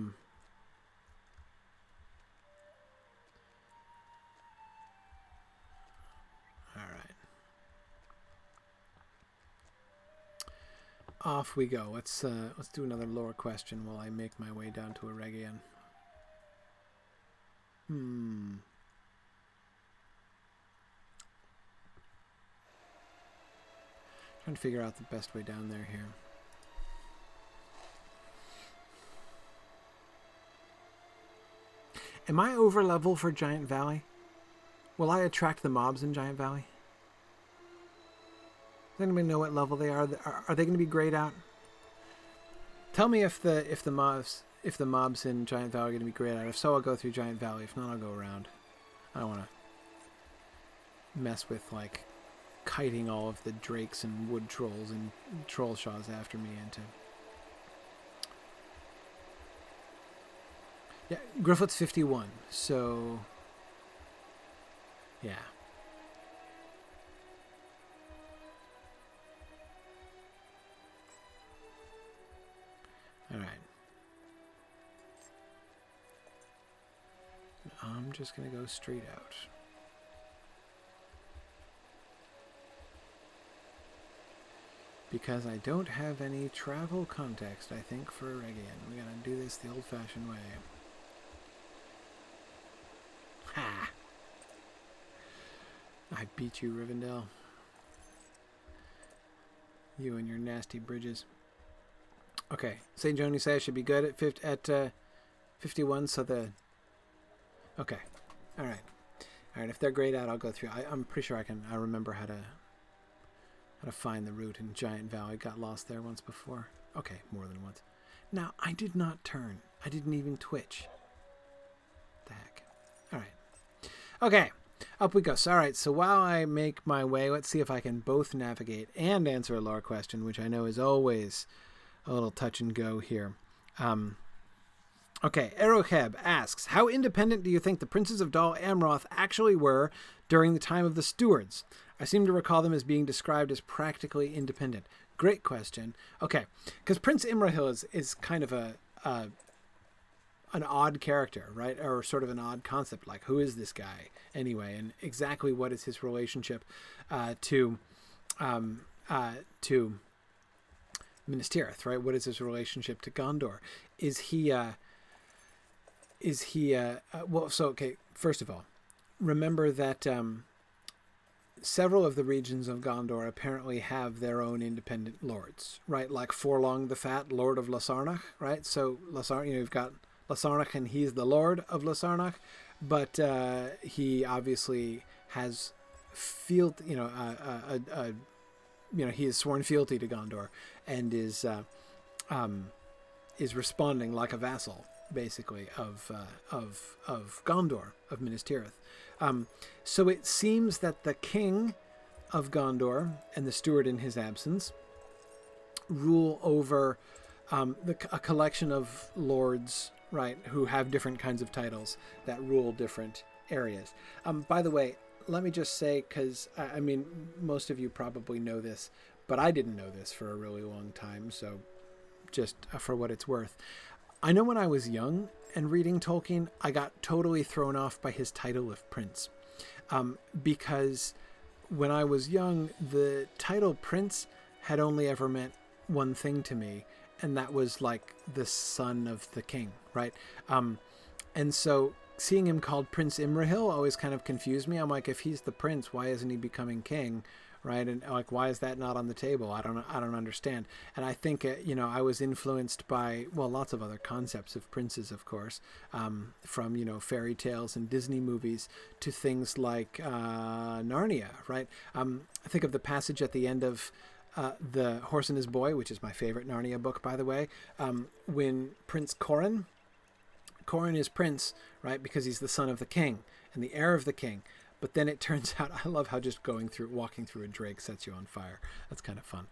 right. Off we go. Let's do another lore question while I make my way down to Eregion. Trying to figure out the best way down there here. Am I over level for Giant Valley? Will I attract the mobs in Giant Valley? Does anybody know what level they are? Are they going to be grayed out? Tell me if the mobs in Giant Valley are going to be grayed out. If so, I'll go through Giant Valley. If not, I'll go around. I don't want to mess with like kiting all of the drakes and wood trolls and troll shaws after me into. Yeah, Grifflet's 51, so yeah. All right. I'm just going to go straight out. because I don't have any travel context, I think, for Eregion. We gotta do this the old-fashioned way. Ha! I beat you, Rivendell. You and your nasty bridges. Okay, St. Joan, you say I should be good at 51, so the... Okay, alright. Alright, if they're grayed out, I'll go through. I'm pretty sure I remember how to find the route in Giant Valley. Got lost there once before. Okay, more than once. Now, I did not turn. I didn't even twitch. What the heck? Alright. Okay, up we go. So, alright, so while I make my way, let's see if I can both navigate and answer a lore question, which I know is always a little touch and go here. Okay, Eroheb asks, how independent do you think the princes of Dol Amroth actually were during the time of the Stewards? I seem to recall them as being described as practically independent. Great question. Okay, because Prince Imrahil is kind of an odd character, right? Or sort of an odd concept. Like, who is this guy anyway? And exactly what is his relationship to Minas Tirith, right? What is his relationship to Gondor? Is he well, so, okay, first of all, remember that several of the regions of Gondor apparently have their own independent lords, right? Like Forlong the Fat, Lord of Lasarnach, right? So, you've got Lasarnach, and he's the Lord of Lasarnach, but he obviously has he has sworn fealty to Gondor and is responding like a vassal, basically, of Gondor, of Minas Tirith. So it seems that the king of Gondor and the steward in his absence rule over a collection of lords, right, who have different kinds of titles that rule different areas. By the way, let me just say, because, I mean, most of you probably know this, but I didn't know this for a really long time, so just for what it's worth. I know when I was young and reading Tolkien, I got totally thrown off by his title of prince. Because when I was young, the title prince had only ever meant one thing to me, and that was like the son of the king, right? And so seeing him called Prince Imrahil always kind of confused me. I'm like, if he's the prince, why isn't he becoming king? Right? And like, why is that not on the table? I don't understand. And I think, I was influenced by, well, lots of other concepts of princes, of course, from, fairy tales and Disney movies to things like Narnia, right? I think of the passage at the end of The Horse and His Boy, which is my favorite Narnia book, by the way, when Prince Corin is prince, right? Because he's the son of the king and the heir of the king. But then it turns out, I love how just walking through a drake sets you on fire. That's kind of fun.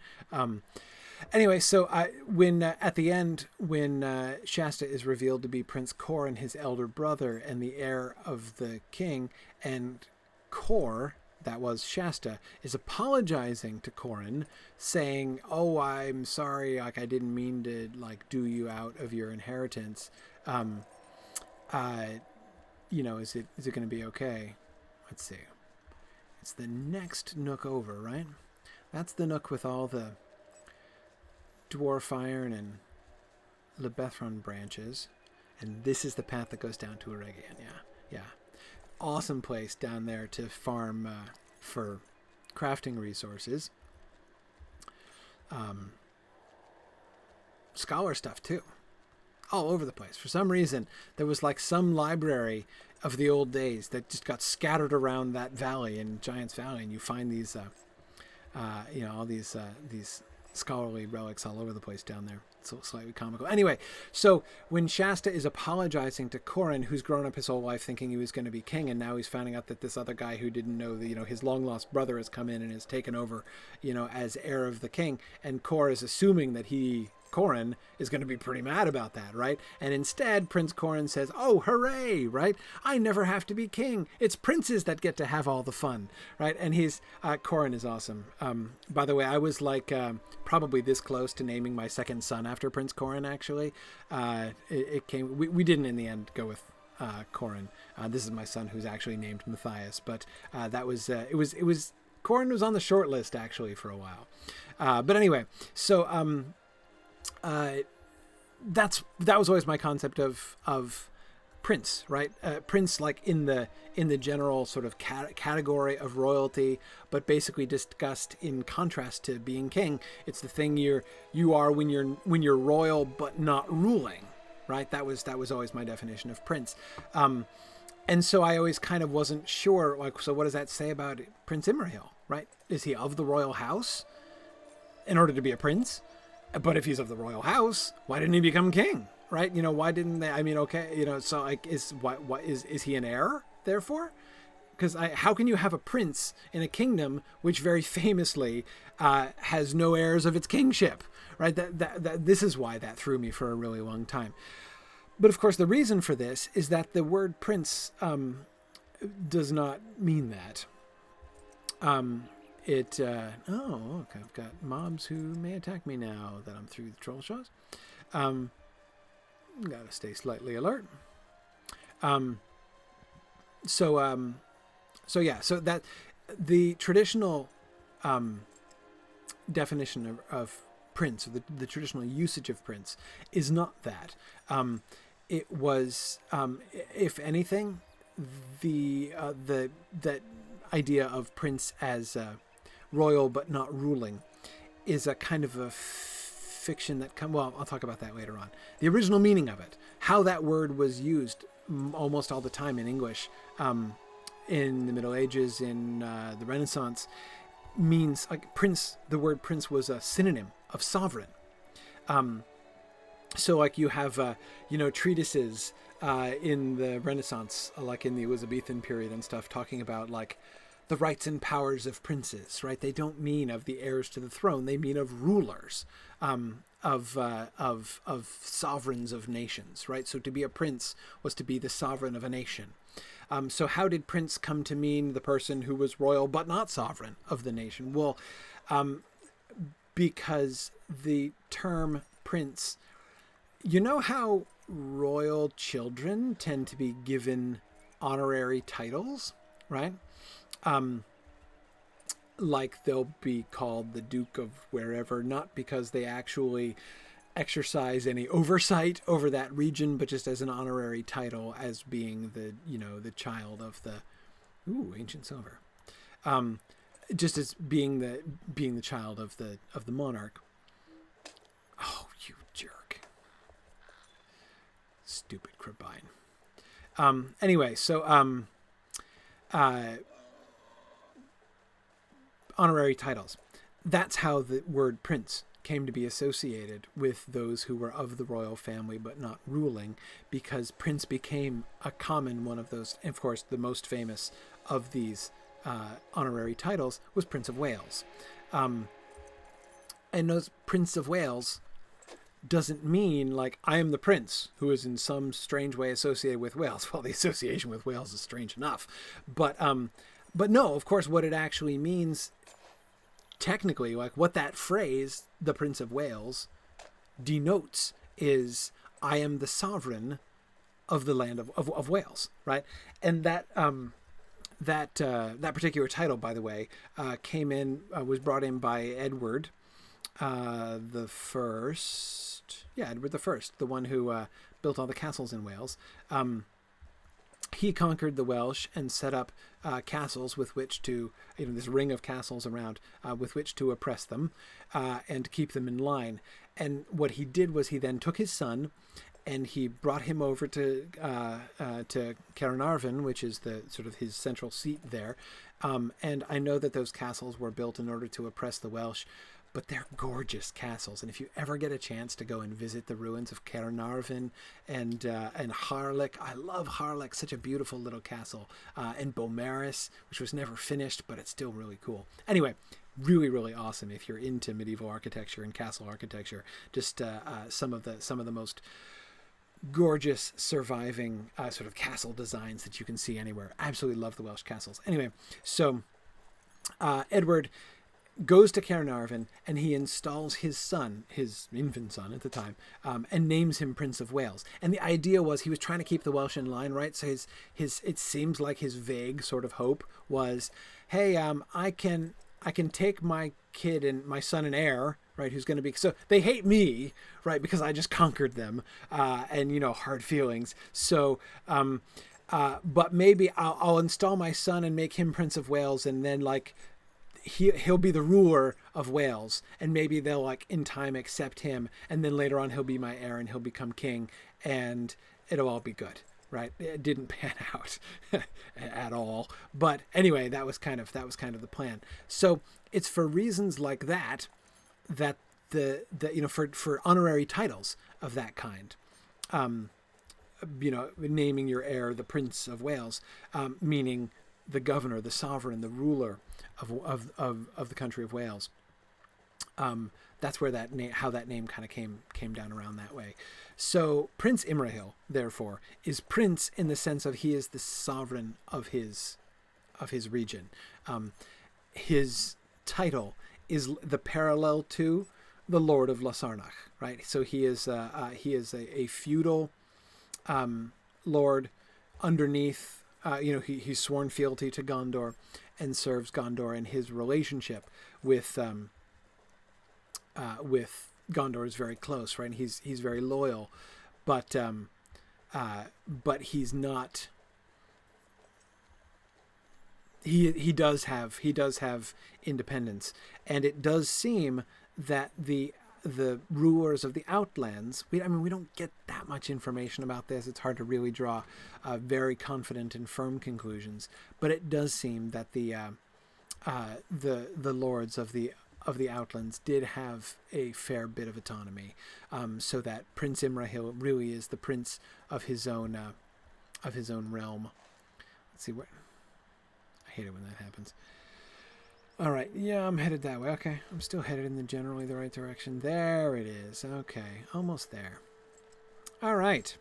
Anyway, so when at the end, when Shasta is revealed to be Prince Corin, his elder brother and the heir of the king, and Cor, that was Shasta, is apologizing to Corin, saying, "Oh, I'm sorry, like I didn't mean to like do you out of your inheritance. Is it going to be okay?" Let's see. It's the next nook over, right? That's the nook with all the dwarf iron and Lebethron branches. And this is the path that goes down to Eregion. Yeah. Awesome place down there to farm for crafting resources. Scholar stuff, too. All over the place. For some reason, there was like some library of the old days that just got scattered around that valley in Giants Valley, and you find these, all these scholarly relics all over the place down there. It's slightly comical. Anyway, so when Shasta is apologizing to Corin, who's grown up his whole life thinking he was going to be king, and now he's finding out that this other guy who didn't know that, his long lost brother has come in and has taken over, as heir of the king, and Cor is assuming that Corin is going to be pretty mad about that, right? And instead, Prince Corin says, "Oh, hooray!" Right? I never have to be king. It's princes that get to have all the fun, right? And Corin is awesome. By the way, I was like probably this close to naming my second son after Prince Corin. Actually, it came. We didn't in the end go with Corin. This is my son who's actually named Matthias, but that was it was Corn was on the short list actually for a while. But anyway, so that was always my concept of prince, right? Prince, like in the general sort of category of royalty, but basically discussed in contrast to being king. It's the thing you are when you're royal but not ruling, right? That was always my definition of prince. And so I always kind of wasn't sure, like, so what does that say about Prince Imrahil, right? Is he of the royal house in order to be a prince? But if he's of the royal house, why didn't he become king, right? You know, why didn't they? I mean, okay, you know, so like, is he an heir, therefore? Because how can you have a prince in a kingdom which very famously has no heirs of its kingship, right? This is why that threw me for a really long time. But of course, the reason for this is that the word prince does not mean that. Look, I've got mobs who may attack me now that I'm through the troll shows. Gotta stay slightly alert. So that the traditional definition of prince, or the traditional usage of prince, is not that. It was, if anything, that idea of prince as royal but not ruling is a kind of a fiction that I'll talk about that later on. The original meaning of it, how that word was used almost all the time in English in the Middle Ages, in the Renaissance, means like prince. The word prince was a synonym of sovereign. So like you have, treatises in the Renaissance, like in the Elizabethan period and stuff, talking about like the rights and powers of princes, right? They don't mean of the heirs to the throne. They mean of rulers, of sovereigns of nations, right? So to be a prince was to be the sovereign of a nation. So how did prince come to mean the person who was royal but not sovereign of the nation? Well, because the term prince, you know how royal children tend to be given honorary titles, right? Like they'll be called the Duke of wherever, not because they actually exercise any oversight over that region, but just as an honorary title, as being the child of the ancient silver, just as being the child of the monarch. Oh, you jerk! Stupid Crabine. Anyway, so honorary titles. That's how the word prince came to be associated with those who were of the royal family but not ruling, because prince became a common one of those. And of course, the most famous of these honorary titles was Prince of Wales. And those Prince of Wales doesn't mean like I am the prince who is in some strange way associated with Wales. Well, the association with Wales is strange enough, but no, of course, what it actually means technically, like what that phrase, the Prince of Wales, denotes is I am the sovereign of the land of Wales, right? And that particular title, by the way, was brought in by Edward the First. Yeah, Edward the First, the one who built all the castles in Wales. He conquered the Welsh and set up castles with which to, this ring of castles around, with which to oppress them and keep them in line. And what he did was he then took his son and he brought him over to Caernarvon, which is the sort of his central seat there. And I know that those castles were built in order to oppress the Welsh, but they're gorgeous castles. And if you ever get a chance to go and visit the ruins of Caernarvon and Harlech, I love Harlech, such a beautiful little castle. And Beaumaris, which was never finished, but it's still really cool. Anyway, really, really awesome if you're into medieval architecture and castle architecture. Just some of the most gorgeous surviving sort of castle designs that you can see anywhere. Absolutely love the Welsh castles. Anyway, so Edward goes to Caernarvon, and he installs his son, his infant son at the time, and names him Prince of Wales. And the idea was he was trying to keep the Welsh in line, right? So his it seems like his vague sort of hope was, hey, I can take my kid and my son and heir, right, who's going to be, so they hate me, right, because I just conquered them, and, you know, hard feelings. So, but maybe I'll install my son and make him Prince of Wales, and then, like, he'll be the ruler of Wales, and maybe they'll, like, in time accept him, and then later on he'll be my heir and he'll become king, and it'll all be good, right? It didn't pan out at all, but anyway, that was kind of the plan. So it's for reasons like that the you know, for honorary titles of that kind, you know, naming your heir the Prince of Wales, meaning the governor, the sovereign, the ruler of the country of Wales. That's where that name, how that name kind of came down around that way. So Prince Imrahil, therefore, is prince in the sense of he is the sovereign of his region. His title is the parallel to the Lord of Lasarnach, right? So he is a feudal lord underneath. You know, he's sworn fealty to Gondor and serves Gondor, and his relationship with Gondor is very close, right? And he's very loyal, but he's not. He does have independence, and it does seem that the rulers of the Outlands, we don't get that much information about this. It's hard to really draw very confident and firm conclusions, but it does seem that the lords of the Outlands did have a fair bit of autonomy, so that Prince Imrahil really is the prince of his own realm. Let's see what. I hate it when that happens. All right, yeah, I'm headed that way. Okay, I'm still headed in generally the right direction. There it is. Okay, almost there. All right.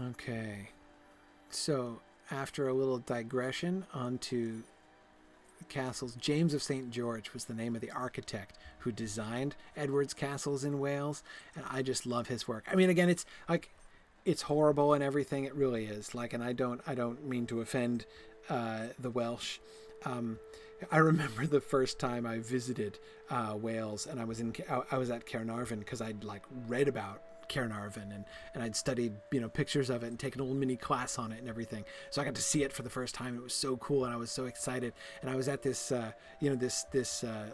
Okay, so after a little digression onto the castles, James of St. George was the name of the architect who designed Edward's castles in Wales, and I just love his work. I mean, again, it's like, it's horrible and everything. It really is. Like, and I don't mean to offend the Welsh. I remember the first time I visited Wales, and I was at Caernarvon because I'd like read about Caernarvon and I'd studied, you know, pictures of it and taken a little mini class on it and everything. So I got to see it for the first time. It was so cool, and I was so excited. And I was at this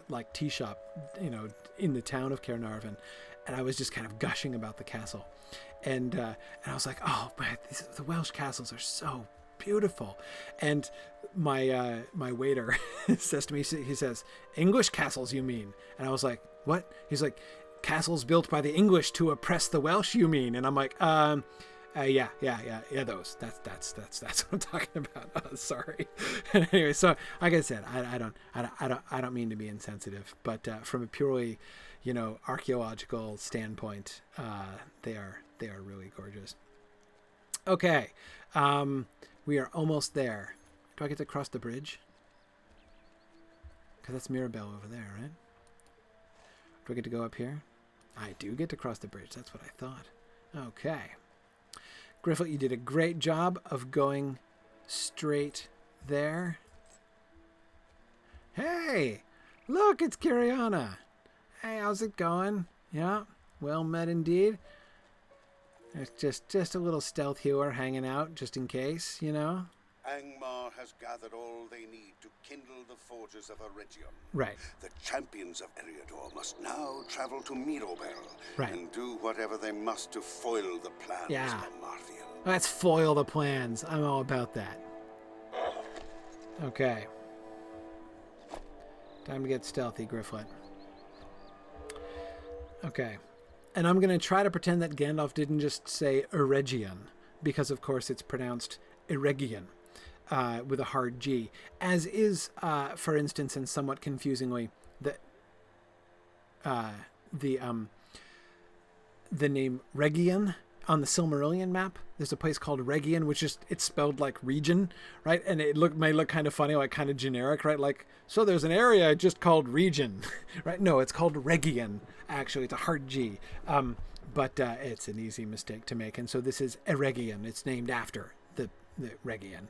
like tea shop, you know, in the town of Caernarvon, and I was just kind of gushing about the castle. And I was like, oh man, the Welsh castles are so beautiful. And my waiter says to me, he says, "English castles, you mean?" And I was like, "What?" He's like, "Castles built by the English to oppress the Welsh, you mean?" And I'm like, yeah, those. That's what I'm talking about. Sorry. Anyway, so like I said, I don't mean to be insensitive, but from a purely, you know, archaeological standpoint, they are really gorgeous. Okay, we are almost there. Do I get to cross the bridge? Because that's Mirabelle over there, right? Do I get to go up here? I do get to cross the bridge. That's what I thought. Okay. Griffith, you did a great job of going straight there. Hey, look, it's Kiriana. Hey, how's it going? Yeah, well met indeed. It's just a little stealth healer hanging out, just in case, you know. Angmar has gathered all they need to kindle the forges of Eregion. Right. The champions of Eriador must now travel to Mirobel, right, and do whatever they must to foil the plans of Marthian. Let's foil the plans. I'm all about that. Okay. Time to get stealthy, Grifflet. Okay. And I'm going to try to pretend that Gandalf didn't just say Eregion, because of course it's pronounced Eregion. With a hard G, as is, for instance, and somewhat confusingly, the name Region, on the Silmarillion map, there's a place called Region, which is, it's spelled like region, right? And it may look kind of funny, like kind of generic, right? Like, so there's an area just called region, right? No, it's called Region. Actually, it's a hard G. But it's an easy mistake to make. And so this is Eregion. It's named after the Region.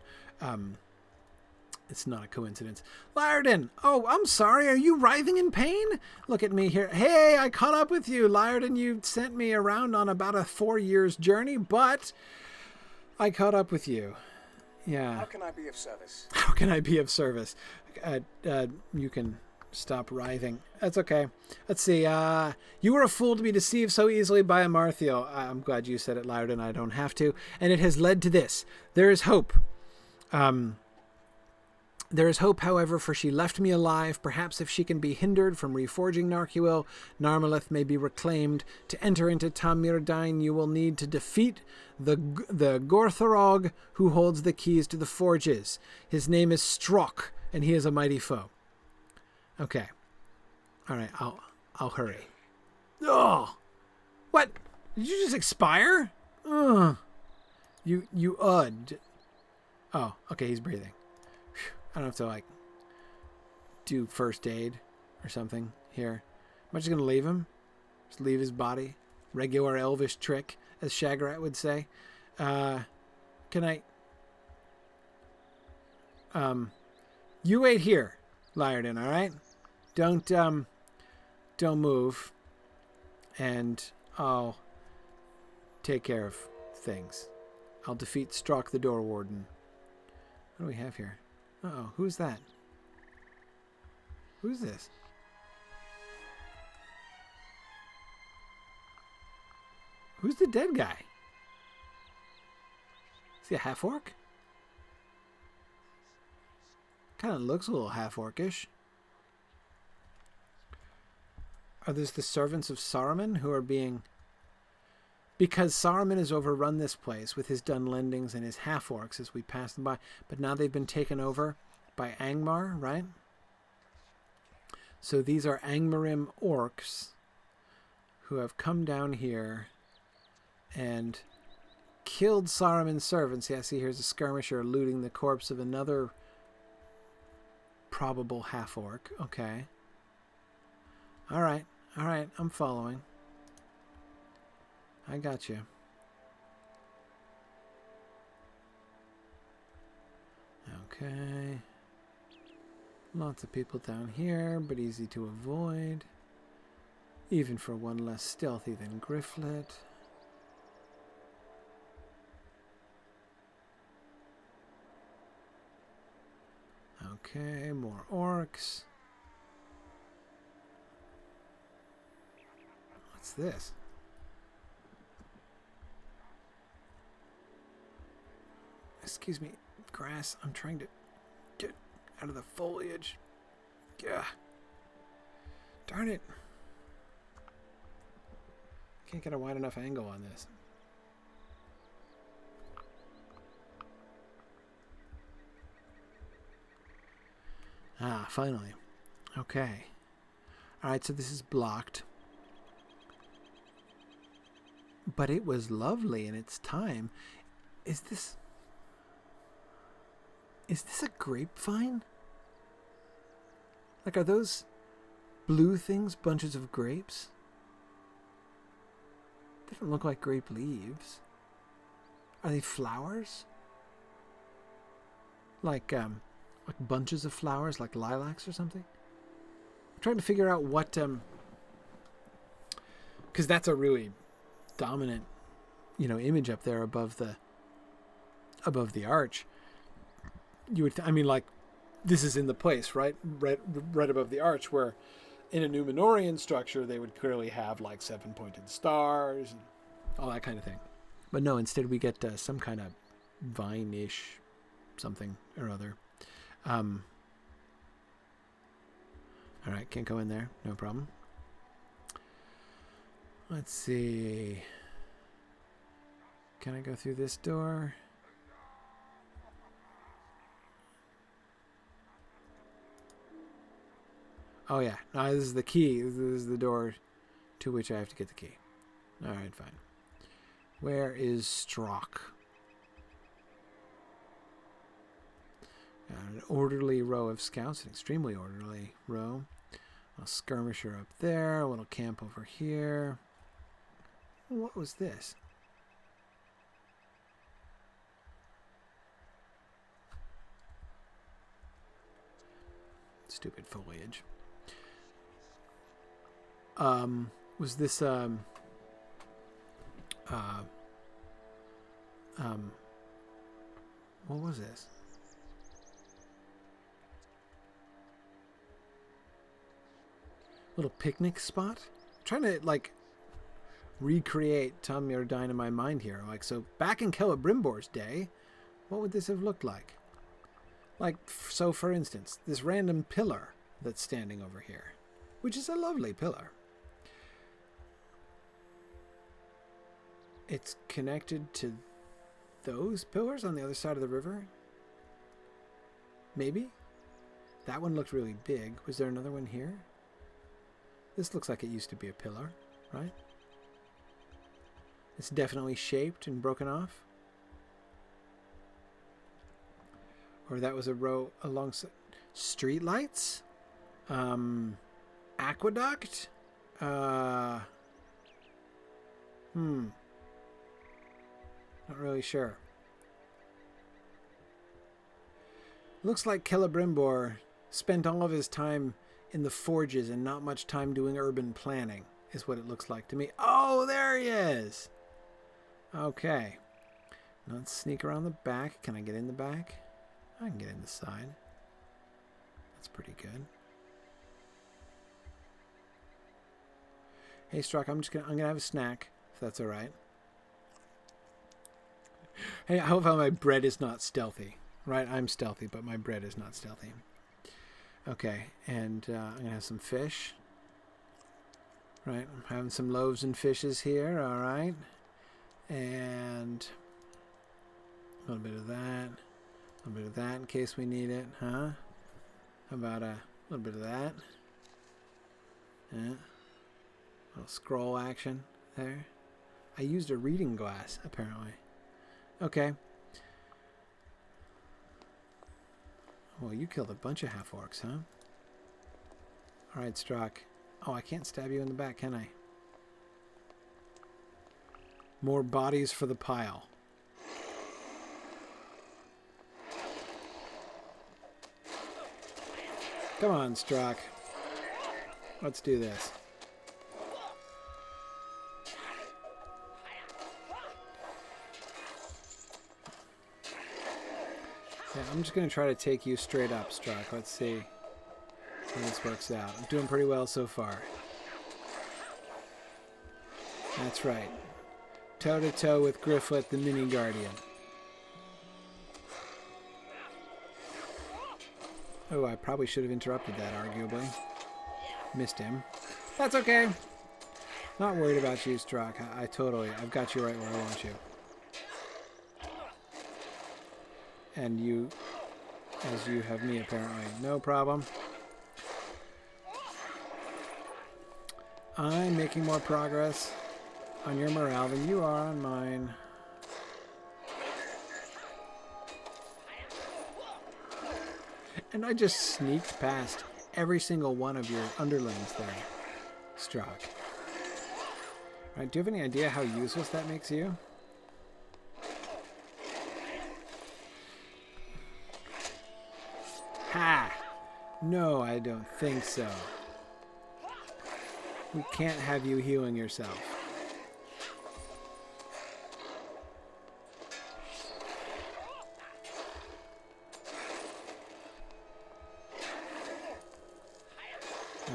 It's not a coincidence. Lyrdon! Oh, I'm sorry. Are you writhing in pain? Look at me here. Hey, I caught up with you. Lyrdon, you sent me around on about a 4 years journey, but I caught up with you. Yeah. How can I be of service? How can I be of service? You can stop writhing. That's okay. Let's see. You were a fool to be deceived so easily by Amarthiel. I'm glad you said it, Lyrdon. I don't have to. And it has led to this. There is hope. There is hope, however, for she left me alive. Perhaps if she can be hindered from reforging Narcuil, Narmalith may be reclaimed. To enter into Tamirdain, you will need to defeat the Gorthorog who holds the keys to the forges. His name is Strock, and he is a mighty foe. Okay. All right, I'll hurry. Oh! What? Did you just expire? Ugh. You Oh, okay, he's breathing. I don't have to, like, do first aid or something here. Am I just going to leave him? Just leave his body? Regular elvish trick, as Shagrat would say. Can I... You wait here, Lyrdon, all right? Don't move. And I'll take care of things. I'll defeat Strock the Door Warden. What do we have here? Uh-oh, who's that? Who's this? Who's the dead guy? Is he a half-orc? Kind of looks a little half-orcish. Are these the servants of Saruman who are being... Because Saruman has overrun this place with his Dunlendings and his half-orcs as we pass them by. But now they've been taken over by Angmar, right? So these are Angmarim orcs who have come down here and killed Saruman's servants. Yeah, see, here's a skirmisher looting the corpse of another probable half-orc. Okay. All right, I'm following. I got you. Okay. Lots of people down here, but easy to avoid. Even for one less stealthy than Grifflet. Okay, more orcs. What's this? Excuse me, grass. I'm trying to get out of the foliage. Yeah. Darn it. Can't get a wide enough angle on this. Ah, finally. Okay. Alright, so this is blocked. But it was lovely in its time. Is this a grapevine? Like, are those blue things bunches of grapes? They don't look like grape leaves. Are they flowers? Like bunches of flowers, like lilacs or something? I'm trying to figure out what, because that's a really dominant, image up there above the arch. You would, like, this is in the place, right above the arch, where in a Numenorian structure they would clearly have like 7-pointed stars and all that kind of thing. But no, instead we get some kind of vine-ish something or other. All right, can't go in there, no problem. Let's see. Can I go through this door? Oh yeah, no, this is the key. This is the door to which I have to get the key. All right, fine. Where is Strock? An orderly row of scouts, an extremely orderly row. A skirmisher up there, a little camp over here. What was this? Stupid foliage. Was this what was this? Little picnic spot? I'm trying to like recreate Tom Myrdyne in my mind here. Like, so back in Celebrimbor's day, what would this have looked like? Like, so for instance, this random pillar that's standing over here, which is a lovely pillar. It's connected to those pillars on the other side of the river? Maybe? That one looked really big. Was there another one here? This looks like it used to be a pillar, right? It's definitely shaped and broken off. Or that was a row alongside street lights? Aqueduct? Not really sure. Looks like Celebrimbor spent all of his time in the forges and not much time doing urban planning, is what it looks like to me. Oh, there he is! Okay. Now let's sneak around the back. Can I get in the back? I can get in the side. That's pretty good. Hey, Strock, I'm gonna have a snack, if that's all right. Hey, I hope how my bread is not stealthy. Right, I'm stealthy, but my bread is not stealthy. Okay, and I'm gonna have some fish. Right, I'm having some loaves and fishes here. All right, and a little bit of that. A little bit of that in case we need it, huh? How about a little bit of that? Yeah. A little scroll action there. I used a reading glass, apparently. Okay. Well, you killed a bunch of half-orcs, huh? Alright, Strock. Oh, I can't stab you in the back, can I? More bodies for the pile. Come on, Strock. Let's do this. Yeah, I'm just going to try to take you straight up, Strock. Let's see how this works out. I'm doing pretty well so far. That's right. Toe-to-toe with Grifflet, the Mini Guardian. Oh, I probably should have interrupted that, arguably. Missed him. That's okay. Not worried about you, Strock. I've got you right where I want you. And you, as you have me, apparently. No problem. I'm making more progress on your morale than you are on mine. And I just sneaked past every single one of your underlings there, Strock. Right, do you have any idea how useless that makes you? Ha! No, I don't think so. We can't have you healing yourself.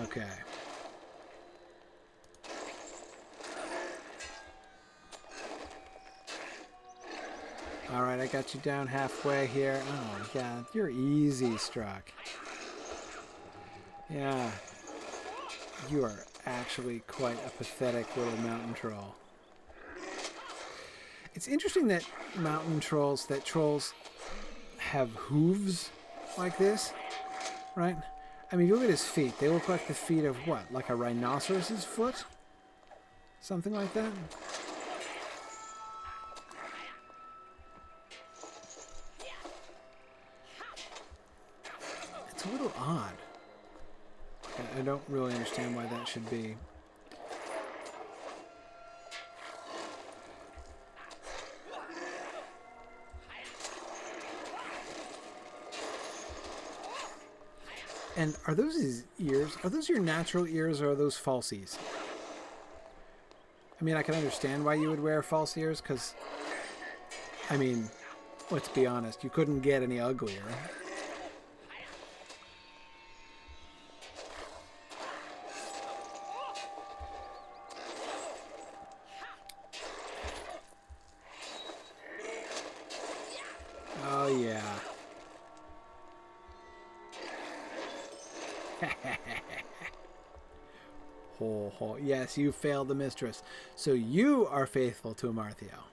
Okay. Alright, I got you down halfway here. Oh, yeah, you're easy, Strock. Yeah. You are actually quite a pathetic little mountain troll. It's interesting that trolls have hooves like this, right? I mean, look at his feet. They look like the feet of what? Like a rhinoceros's foot? Something like that? odd. I don't really understand why that should be. And are those his ears? Are those your natural ears or are those falsies? I mean, I can understand why you would wear false ears because, I mean, let's be honest, you couldn't get any uglier. Oh, yeah. Ho, ho. Yes, you failed the mistress. So you are faithful to Amarthiel.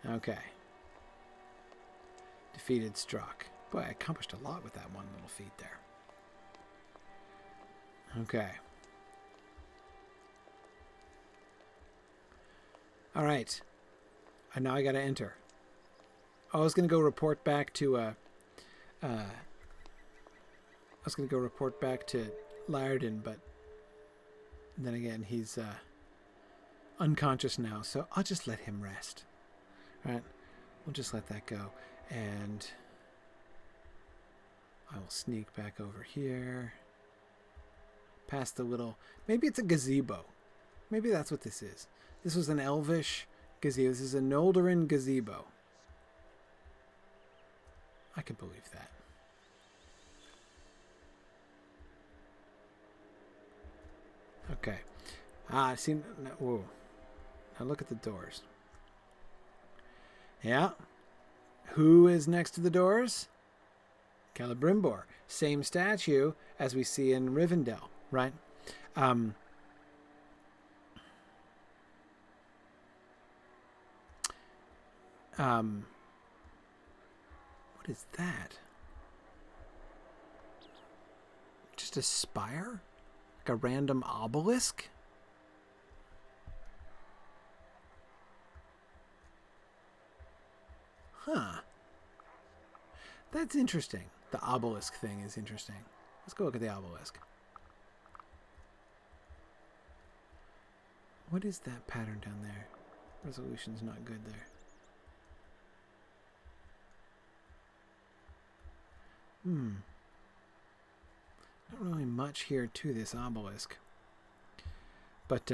Okay. Defeated Struck. Boy, I accomplished a lot with that one little feat there. Okay. All right. And now I got to enter. I was going to go report back to Laerden, but then again, he's unconscious now, so I'll just let him rest. All right? We'll just let that go. And I will sneak back over here. Past the little... Maybe it's a gazebo. Maybe that's what this is. This was an elvish gazebo. This is a Noldorin gazebo. I can believe that. Okay. See... Whoa. Now look at the doors. Yeah. Who is next to the doors? Celebrimbor. Same statue as we see in Rivendell, right? What is that? Just a spire? Like a random obelisk? Huh. That's interesting. The obelisk thing is interesting. Let's go look at the obelisk. What is that pattern down there? Resolution's not good there. Not really much here to this obelisk. But,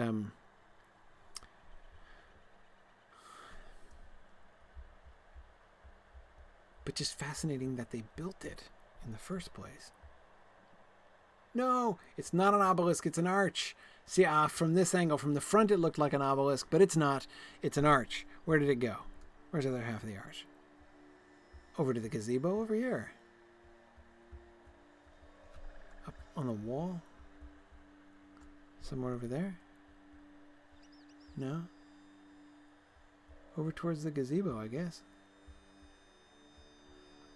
just fascinating that they built it in the first place. No, it's not an obelisk, it's an arch. See, from this angle, from the front it looked like an obelisk, but it's not. It's an arch. Where did it go? Where's the other half of the arch? Over to the gazebo over here. Up on the wall? Somewhere over there? No? Over towards the gazebo, I guess.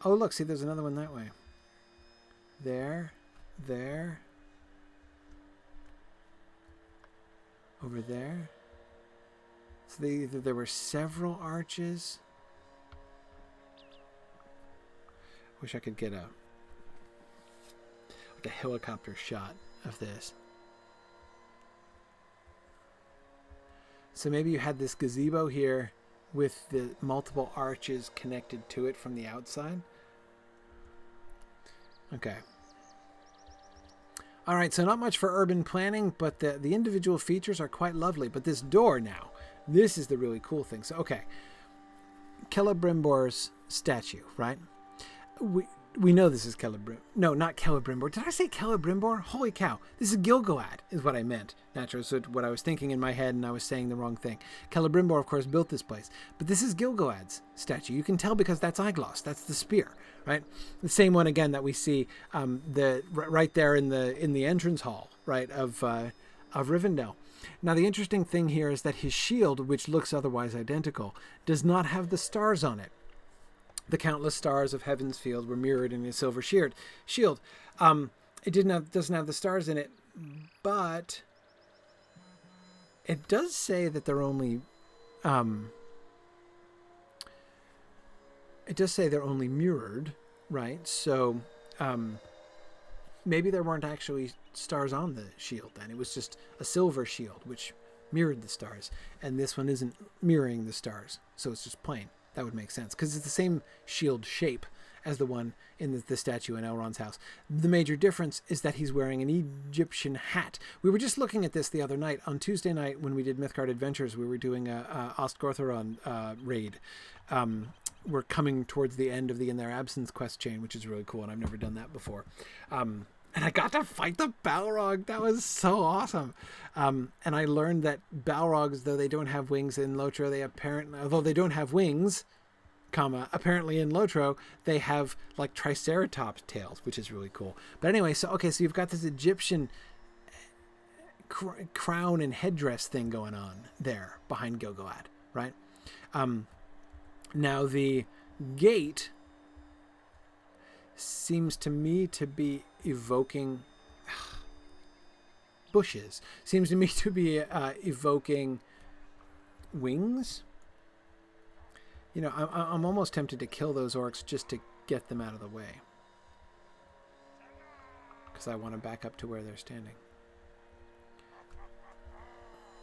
Oh, look, see, there's another one that way. There. Over there. So either there were several arches. Wish I could get a helicopter shot of this. So maybe you had this gazebo here with the multiple arches connected to it from the outside. Okay. All right, so not much for urban planning, but the individual features are quite lovely. But this door now, this is the really cool thing. So, okay, Celebrimbor's statue, right? We know this is Celebrimbor. No, not Celebrimbor. Did I say Celebrimbor? Holy cow. This is Gilgalad, is what I meant. Naturally, so what I was thinking in my head, and I was saying the wrong thing. Celebrimbor, of course, built this place. But this is Gilgalad's statue. You can tell because that's Aiglas. That's the spear, right? The same one, again, that we see right there in the entrance hall, right, of Rivendell. Now, the interesting thing here is that his shield, which looks otherwise identical, does not have the stars on it. The countless stars of Heaven's Field were mirrored in his silver shield. It doesn't have the stars in it, but it does say that they're only. It does say they're only mirrored, right? So, maybe there weren't actually stars on the shield then. It was just a silver shield, which mirrored the stars. And this one isn't mirroring the stars, so it's just plain. That would make sense, because it's the same shield shape as the one in the statue in Elrond's house. The major difference is that he's wearing an Egyptian hat. We were just looking at this the other night. On Tuesday night, when we did Mythgard Adventures, we were doing a Ostgortheron raid. We're coming towards the end of the In Their Absence quest chain, which is really cool, and I've never done that before. And I got to fight the Balrog. That was so awesome. And I learned that Balrogs, though they don't have wings in LOTRO, although they don't have wings, apparently in LOTRO, they have like Triceratops tails, which is really cool. But anyway, so you've got this Egyptian crown and headdress thing going on there behind Gilgalad, right? Now the gate seems to me to be evoking bushes. Seems to me to be evoking wings. You know, I'm almost tempted to kill those orcs just to get them out of the way, because I want to back up to where they're standing.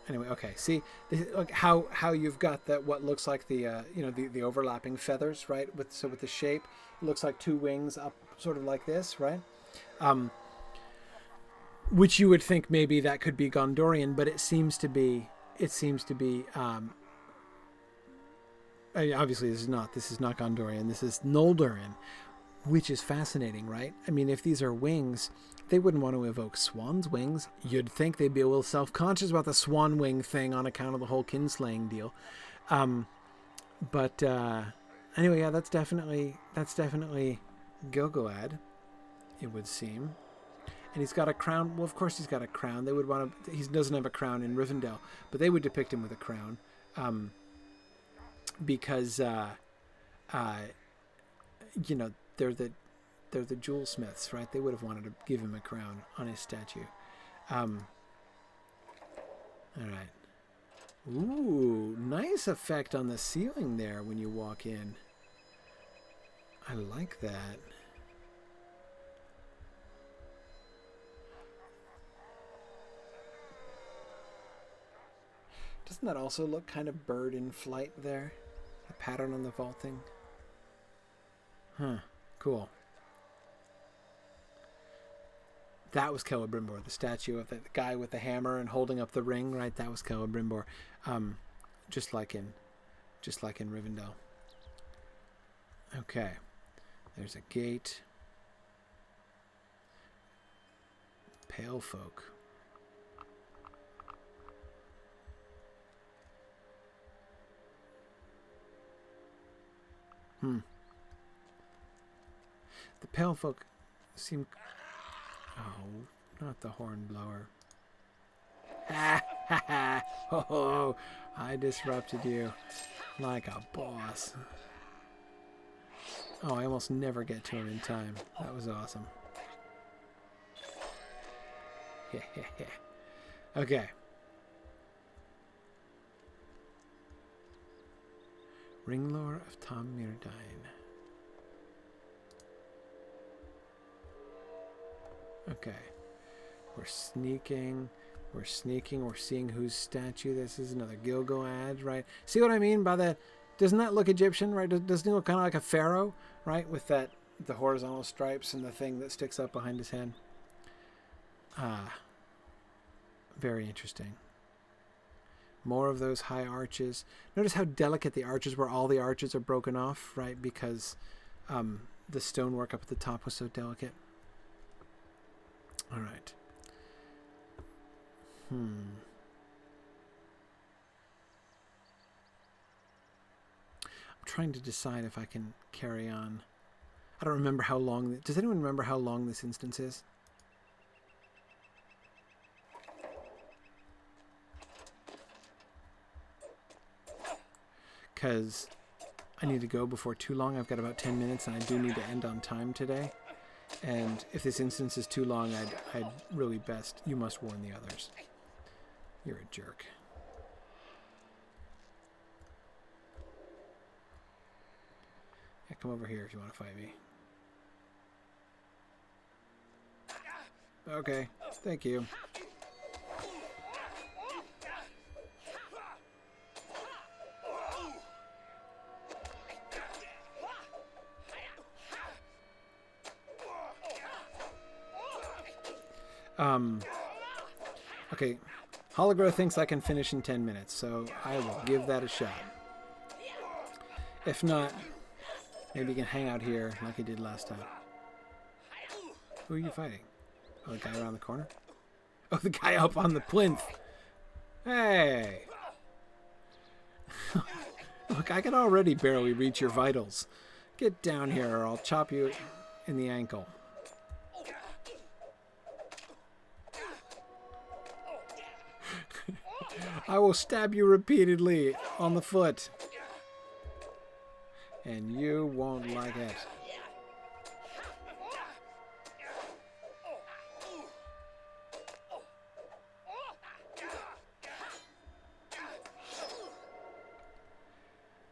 Anyway, okay. See look how you've got that, what looks like the the overlapping feathers, right? With the shape, it looks like two wings up, sort of like this, right? Which you would think maybe that could be Gondorian, but it seems to be. Obviously, this is not Gondorian. This is Noldorin, which is fascinating, right? I mean, if these are wings, they wouldn't want to evoke swan's wings. You'd think they'd be a little self-conscious about the swan wing thing on account of the whole kinslaying deal. But anyway, yeah, that's definitely Gilgalad, it would seem. And he's got a crown. Well, of course he's got a crown. They would want to. He doesn't have a crown in Rivendell, but they would depict him with a crown. Because they're the jewel smiths, right? They would have wanted to give him a crown on his statue. All right. Ooh, nice effect on the ceiling there when you walk in. I like that. Doesn't that also look kind of bird in flight there? The pattern on the vaulting. Huh. Cool. That was Celebrimbor, the statue of the guy with the hammer and holding up the ring, right? That was Celebrimbor. Just like in Rivendell. Okay. There's a gate. Pale folk. The pale folk seem... Oh, not the horn blower. Ha ha ha! Oh, I disrupted you like a boss. Oh, I almost never get to him in time. That was awesome. Okay. Ringlore of Tom Mirdain. Okay. We're sneaking. We're seeing whose statue this is. Another Gilgalad, right? See what I mean by that? Doesn't that look Egyptian, right? Doesn't it look kind of like a pharaoh, right? With the horizontal stripes and the thing that sticks up behind his head. Very interesting. More of those high arches. Notice how delicate the arches were. All the arches are broken off, right? Because the stonework up at the top was so delicate. All right. I'm trying to decide if I can carry on. I don't remember how long... Does anyone remember how long this instance is? Because I need to go before too long. I've got about 10 minutes and I do need to end on time today. And if this instance is too long, I'd really best... You must warn the others. You're a jerk. Yeah, come over here if you want to fight me. Okay, thank you. Okay, Hologrow thinks I can finish in 10 minutes, so I will give that a shot. If not, maybe you can hang out here like you did last time. Who are you fighting? Oh, the guy around the corner? Oh, the guy up on the plinth. Hey! Look, I can already barely reach your vitals. Get down here or I'll chop you in the ankle. I will stab you repeatedly on the foot. And you won't like it.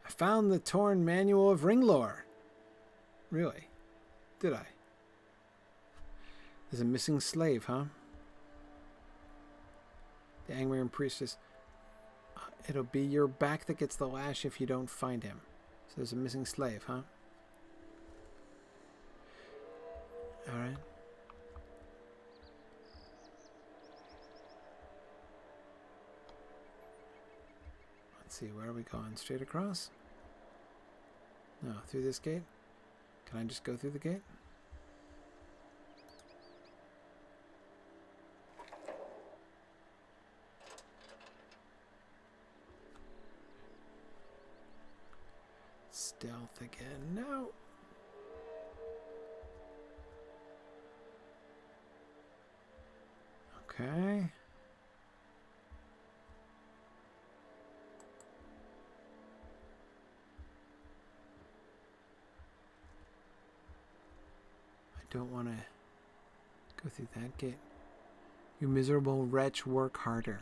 I found the torn manual of ring lore. Really? Did I? There's a missing slave, huh? The Angmar priestess. It'll be your back that gets the lash if you don't find him. So there's a missing slave, huh? Alright. Let's see, where are we going? Straight across? No, through this gate? Can I just go through the gate? Stealth again. No. Okay. I don't want to go through that gate. You miserable wretch, work harder.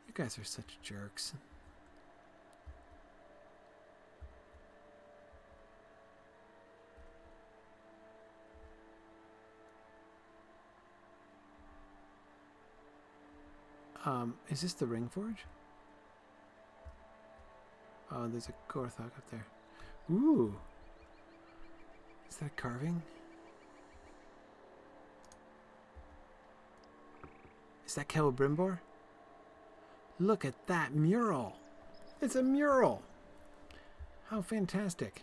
You guys are such jerks. Is this the Ring Forge? Oh, there's a Gorthok up there. Ooh. Is that carving? Is that Celebrimbor? Look at that mural. It's a mural. How fantastic.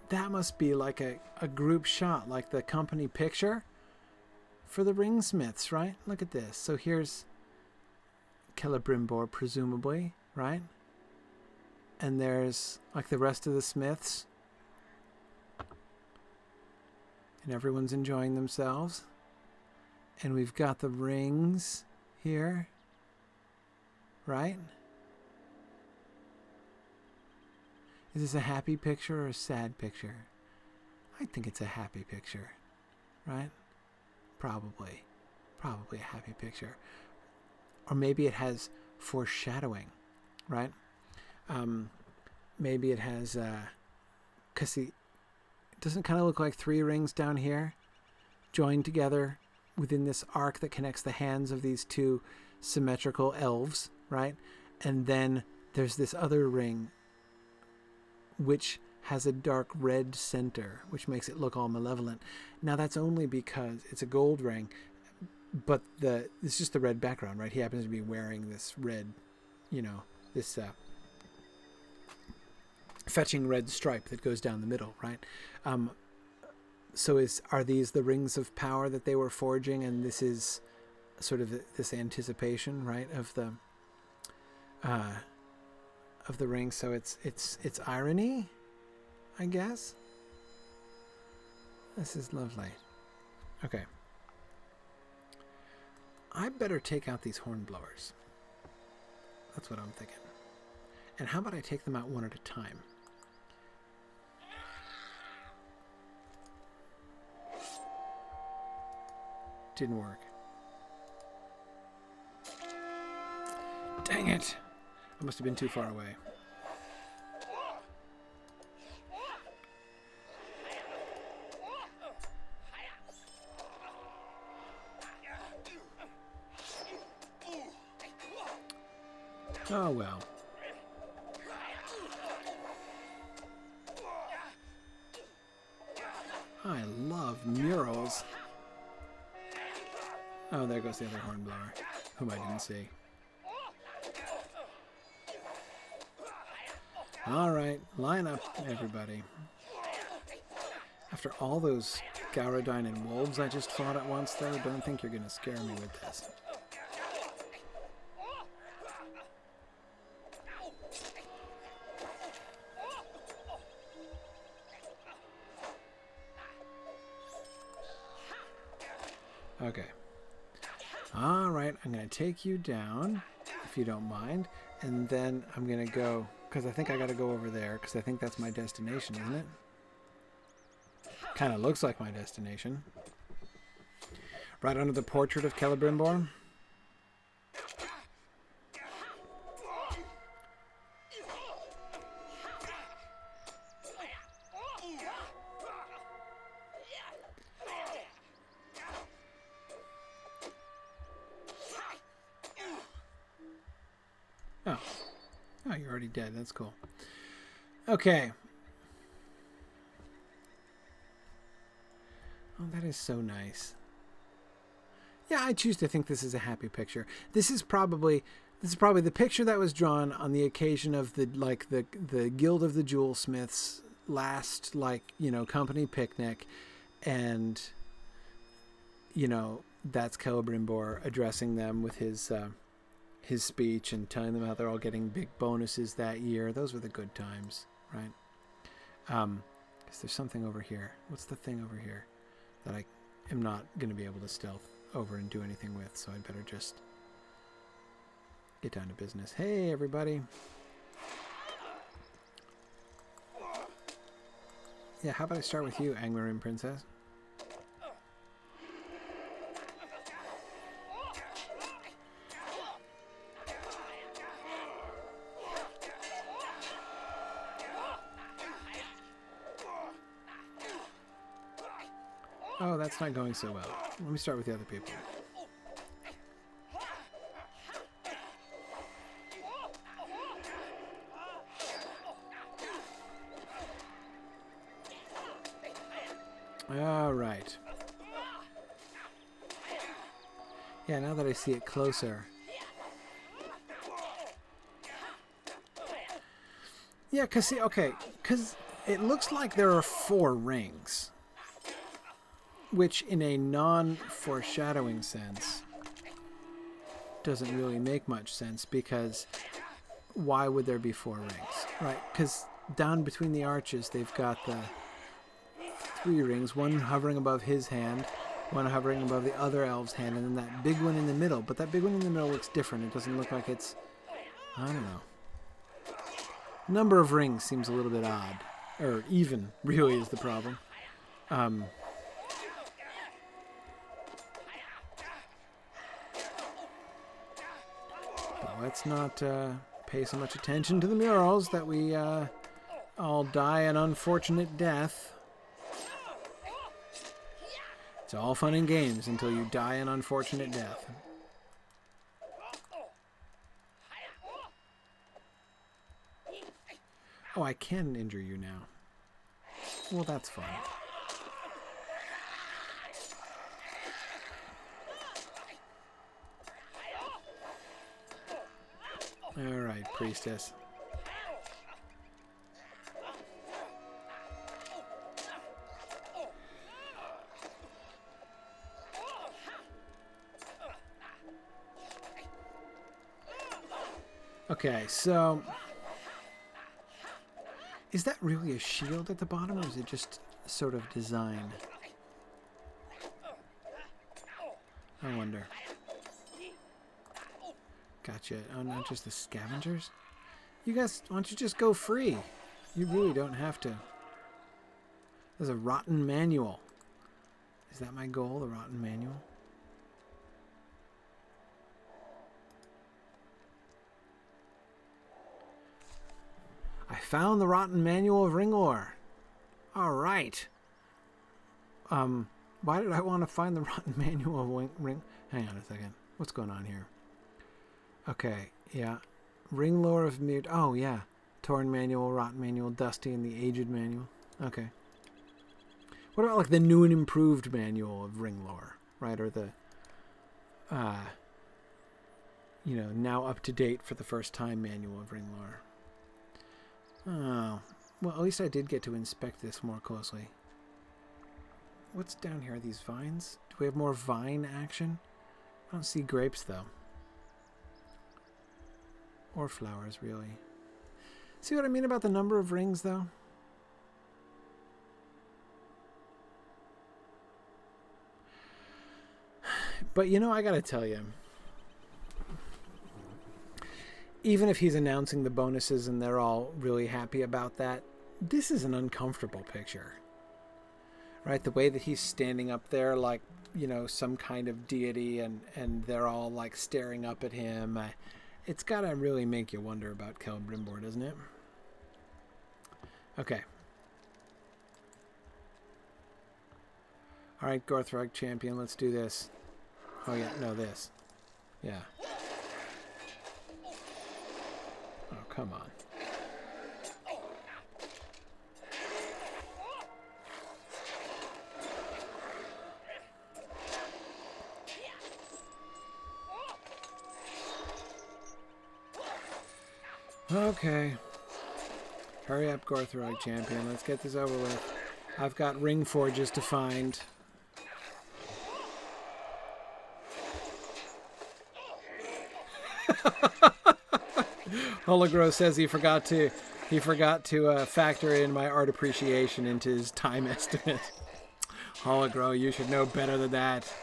That must be like a group shot, like the company picture for the ringsmiths, right? Look at this. So here's Celebrimbor, presumably, right? And there's like the rest of the smiths. And everyone's enjoying themselves. And we've got the rings here, right? Is this a happy picture or a sad picture? I think it's a happy picture, right? Probably. Probably a happy picture. Or maybe it has foreshadowing, right? Maybe it has, because it doesn't kind of look like three rings down here joined together within this arc that connects the hands of these two symmetrical elves, right? And then there's this other ring which has a dark red center, which makes it look all malevolent. Now that's only because it's a gold ring, but it's just the red background, right? He happens to be wearing this red, this fetching red stripe that goes down the middle, right? So are these the rings of power that they were forging, and this is sort of this anticipation, right, of the ring? So it's irony, I guess. This is lovely. Okay. I better take out these hornblowers. That's what I'm thinking. And how about I take them out one at a time? Didn't work. Dang it! I must have been too far away. Oh, well. I love murals. Oh, there goes the other hornblower, whom I didn't see. All right, line up, everybody. After all those Gauradine and wolves I just fought at once, though, don't think you're going to scare me with this. Okay. All right, I'm going to take you down, if you don't mind, and then I'm going to go, because I think I got to go over there, because I think that's my destination, isn't it? Kind of looks like my destination. Right under the portrait of Celebrimbor. Oh. Oh, you're already dead. That's cool. Okay. Oh, that is so nice. Yeah, I choose to think this is a happy picture. This is probably the picture that was drawn on the occasion of the Guild of the Jewelsmiths last, company picnic, and that's Celebrimbor addressing them with his speech and telling them how they're all getting big bonuses that year. Those were the good times, right? Because there's something over here. What's the thing over here that I am not going to be able to stealth over and do anything with, so I'd better just get down to business. Hey, everybody. Yeah, how about I start with you, Angmarin Princess? Oh, that's not going so well. Let me start with the other people. All right. Yeah, now that I see it closer. Yeah, because it looks like there are 4 rings. Which, in a non-foreshadowing sense, doesn't really make much sense, because why would there be 4 rings, right? Because down between the arches, they've got the 3 rings, one hovering above his hand, one hovering above the other elf's hand, and then that big one in the middle. But that big one in the middle looks different. It doesn't look like it's, I don't know. Number of rings seems a little bit odd, or even, really, is the problem. Let's not pay so much attention to the murals that we all die an unfortunate death. It's all fun and games until you die an unfortunate death. Oh, I can injure you now. Well, that's fun. All right, priestess. Okay, so is that really a shield at the bottom, or is it just sort of design? I wonder. Gotcha. Oh, not just the scavengers? You guys, why don't you just go free? You really don't have to. There's a rotten manual. Is that my goal, the rotten manual? I found the rotten manual of Ringor. All right. Why did I want to find the rotten manual of Ring? Hang on a second. What's going on here? Okay, yeah. Ring lore of Mute. Oh, yeah. Torn manual, rotten manual, dusty, and the aged manual. Okay. What about like the new and improved manual of ring lore, right? Or the, now up to date for the first time manual of ring lore. Oh, well, at least I did get to inspect this more closely. What's down here? Are these vines? Do we have more vine action? I don't see grapes, though. Or flowers, really. See what I mean about the number of rings, though? But, I gotta tell you, even if he's announcing the bonuses and they're all really happy about that, this is an uncomfortable picture. Right? The way that he's standing up there like, some kind of deity and they're all like staring up at him. It's gotta really make you wonder about Celebrimbor, doesn't it? Okay. Alright, Gorthrog champion, let's do this. Oh yeah, no, this. Yeah. Oh, come on. Okay. Hurry up, Gorthrog champion. Let's get this over with. I've got ring forges to find. Hologro says he forgot to factor in my art appreciation into his time estimate. Hologro, you should know better than that.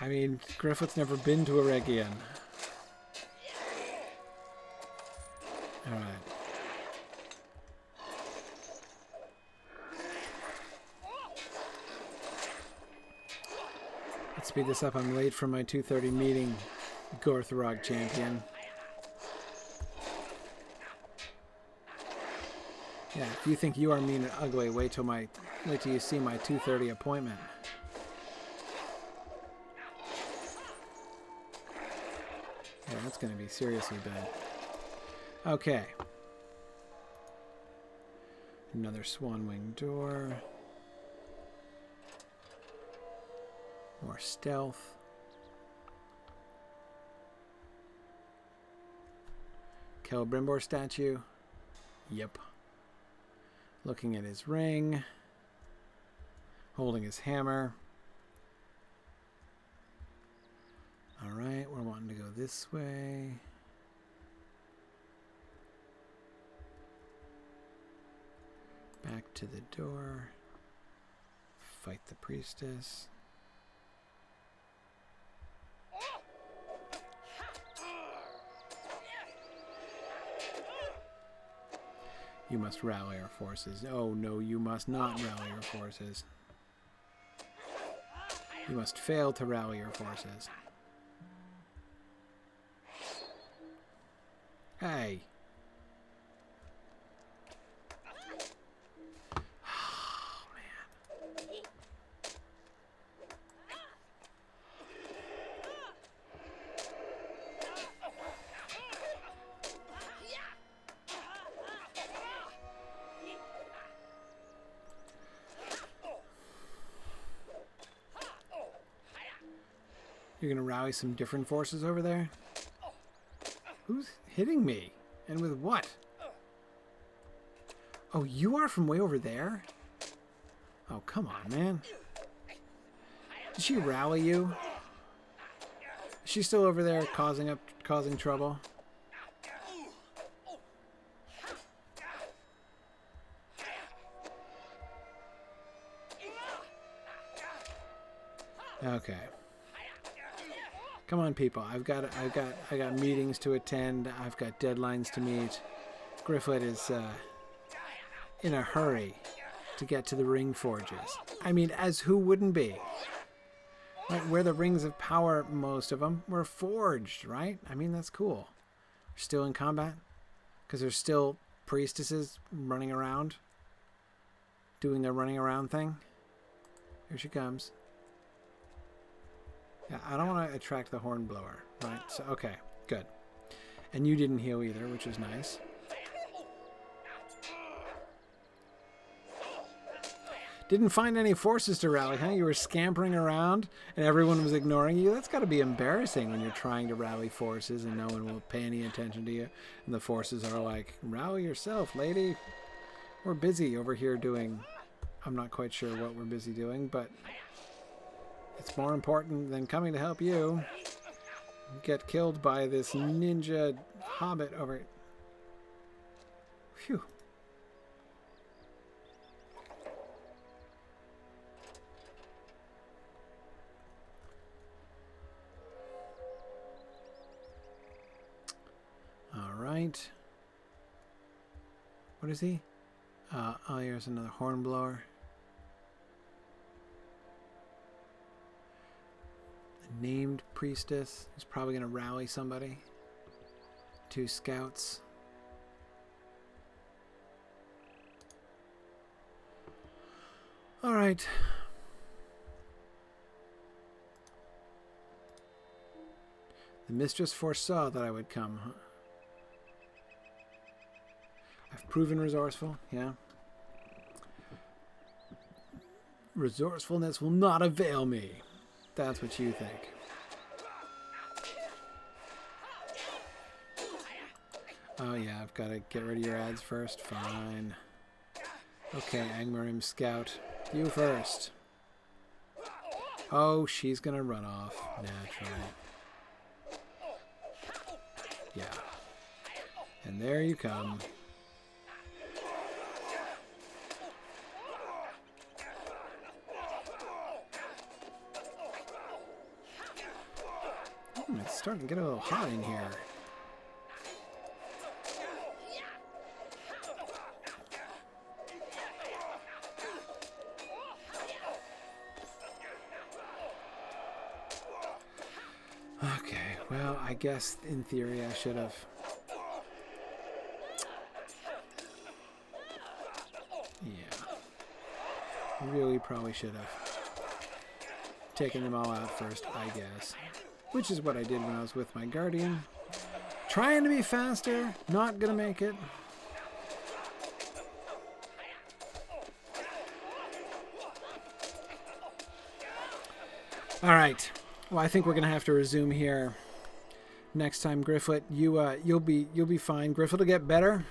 I mean, Griffith's never been to Eregion. Alright. Let's speed this up. I'm late for my 2:30 meeting, Gorthrog champion. Yeah, if you think you are mean and ugly, wait till you see my 2:30 appointment. Yeah, that's going to be seriously bad. Okay. Another swan wing door. More stealth. Celebrimbor statue. Yep. Looking at his ring. Holding his hammer. Alright, we're wanting to go this way. Back to the door. Fight the priestess. You must rally our forces. Oh no, you must not rally our forces. You must fail to rally your forces. Hey. Oh, man. You're gonna rally some different forces over there? Who's hitting me? And with what? Oh, you are from way over there? Oh, come on, man. Did she rally you? Is she still over there causing trouble? Okay. Come on, people. I got meetings to attend. I've got deadlines to meet. Griffith is in a hurry to get to the ring forges. I mean, as who wouldn't be? Right, where the rings of power, most of them, were forged, right? I mean, that's cool. They're still in combat because there's still priestesses running around, doing their running around thing. Here she comes. Yeah, I don't want to attract the hornblower, right? So, okay, good. And you didn't heal either, which is nice. Didn't find any forces to rally, huh? You were scampering around and everyone was ignoring you. That's got to be embarrassing when you're trying to rally forces and no one will pay any attention to you. And the forces are like, rally yourself, lady. We're busy over here doing... I'm not quite sure what we're busy doing, but it's more important than coming to help you. Get killed by this ninja hobbit over... Phew. Right. What is he? Oh, here's another hornblower. The named priestess is probably going to rally somebody. 2 scouts. All right. The mistress foresaw that I would come, huh? I've proven resourceful, yeah. Resourcefulness will not avail me. That's what you think. Oh yeah, I've got to get rid of your ads first. Fine. Okay, Angmarim Scout. You first. Oh, she's going to run off. Naturally. Yeah. And there you come. It's starting to get a little hot in here. Okay, well, I guess in theory I should have... Yeah. Really probably should have taken them all out first, I guess. Which is what I did when I was with my guardian. Trying to be faster, not gonna make it. All right. Well, I think we're gonna have to resume here next time, Grifflet. You'll be fine. Grifflet will get better,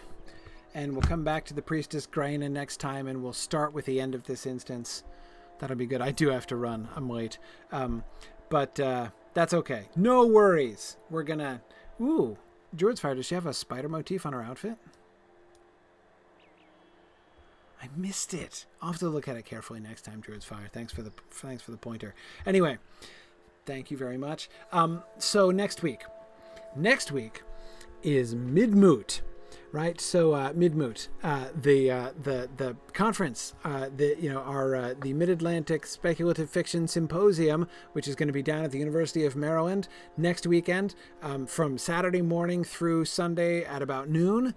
and we'll come back to the Priestess Graina next time, and we'll start with the end of this instance. That'll be good. I do have to run. I'm late. But that's okay. No worries. We're gonna... Ooh, Druid's Fire. Does she have a spider motif on her outfit? I missed it. I'll have to look at it carefully next time, Druid's Fire. Thanks for the pointer. Anyway, thank you very much. So next week is Midmoot. Right, so Midmoot, the conference, the Mid-Atlantic Speculative Fiction Symposium, which is going to be down at the University of Maryland next weekend, from Saturday morning through Sunday at about noon.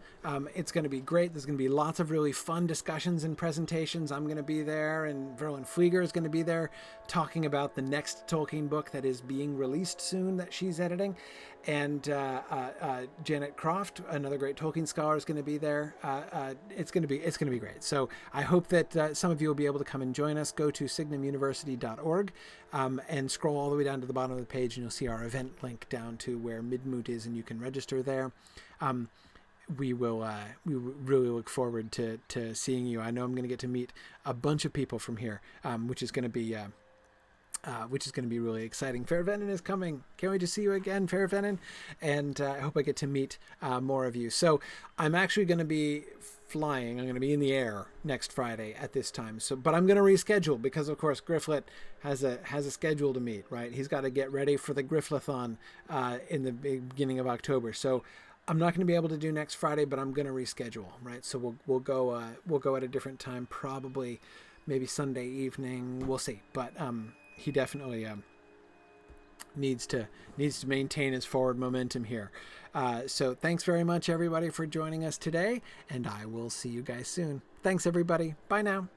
It's going to be great. There's going to be lots of really fun discussions and presentations. I'm going to be there, and Verlyn Flieger is going to be there talking about the next Tolkien book that is being released soon that she's editing. And Janet Croft, another great Tolkien scholar, is going to be there. It's going to be great. So I hope that some of you will be able to come and join us. Go to signumuniversity.org and scroll all the way down to the bottom of the page, and you'll see our event link down to where Midmoot is, and you can register there. We really look forward to seeing you. I know I'm going to get to meet a bunch of people from here, which is going to be really exciting. Fairvenin is coming. Can't wait to see you again, Fairvenin. And I hope I get to meet more of you. So I'm actually going to be flying. I'm going to be in the air next Friday at this time. But I'm going to reschedule because, of course, Grifflet has a schedule to meet, right? He's got to get ready for the Grifflathon in the beginning of October. So I'm not going to be able to do next Friday, but I'm going to reschedule, right? So we'll go at a different time, probably maybe Sunday evening. We'll see. But he definitely needs to maintain his forward momentum here. So thanks very much, everybody, for joining us today, and I will see you guys soon. Thanks, everybody. Bye now.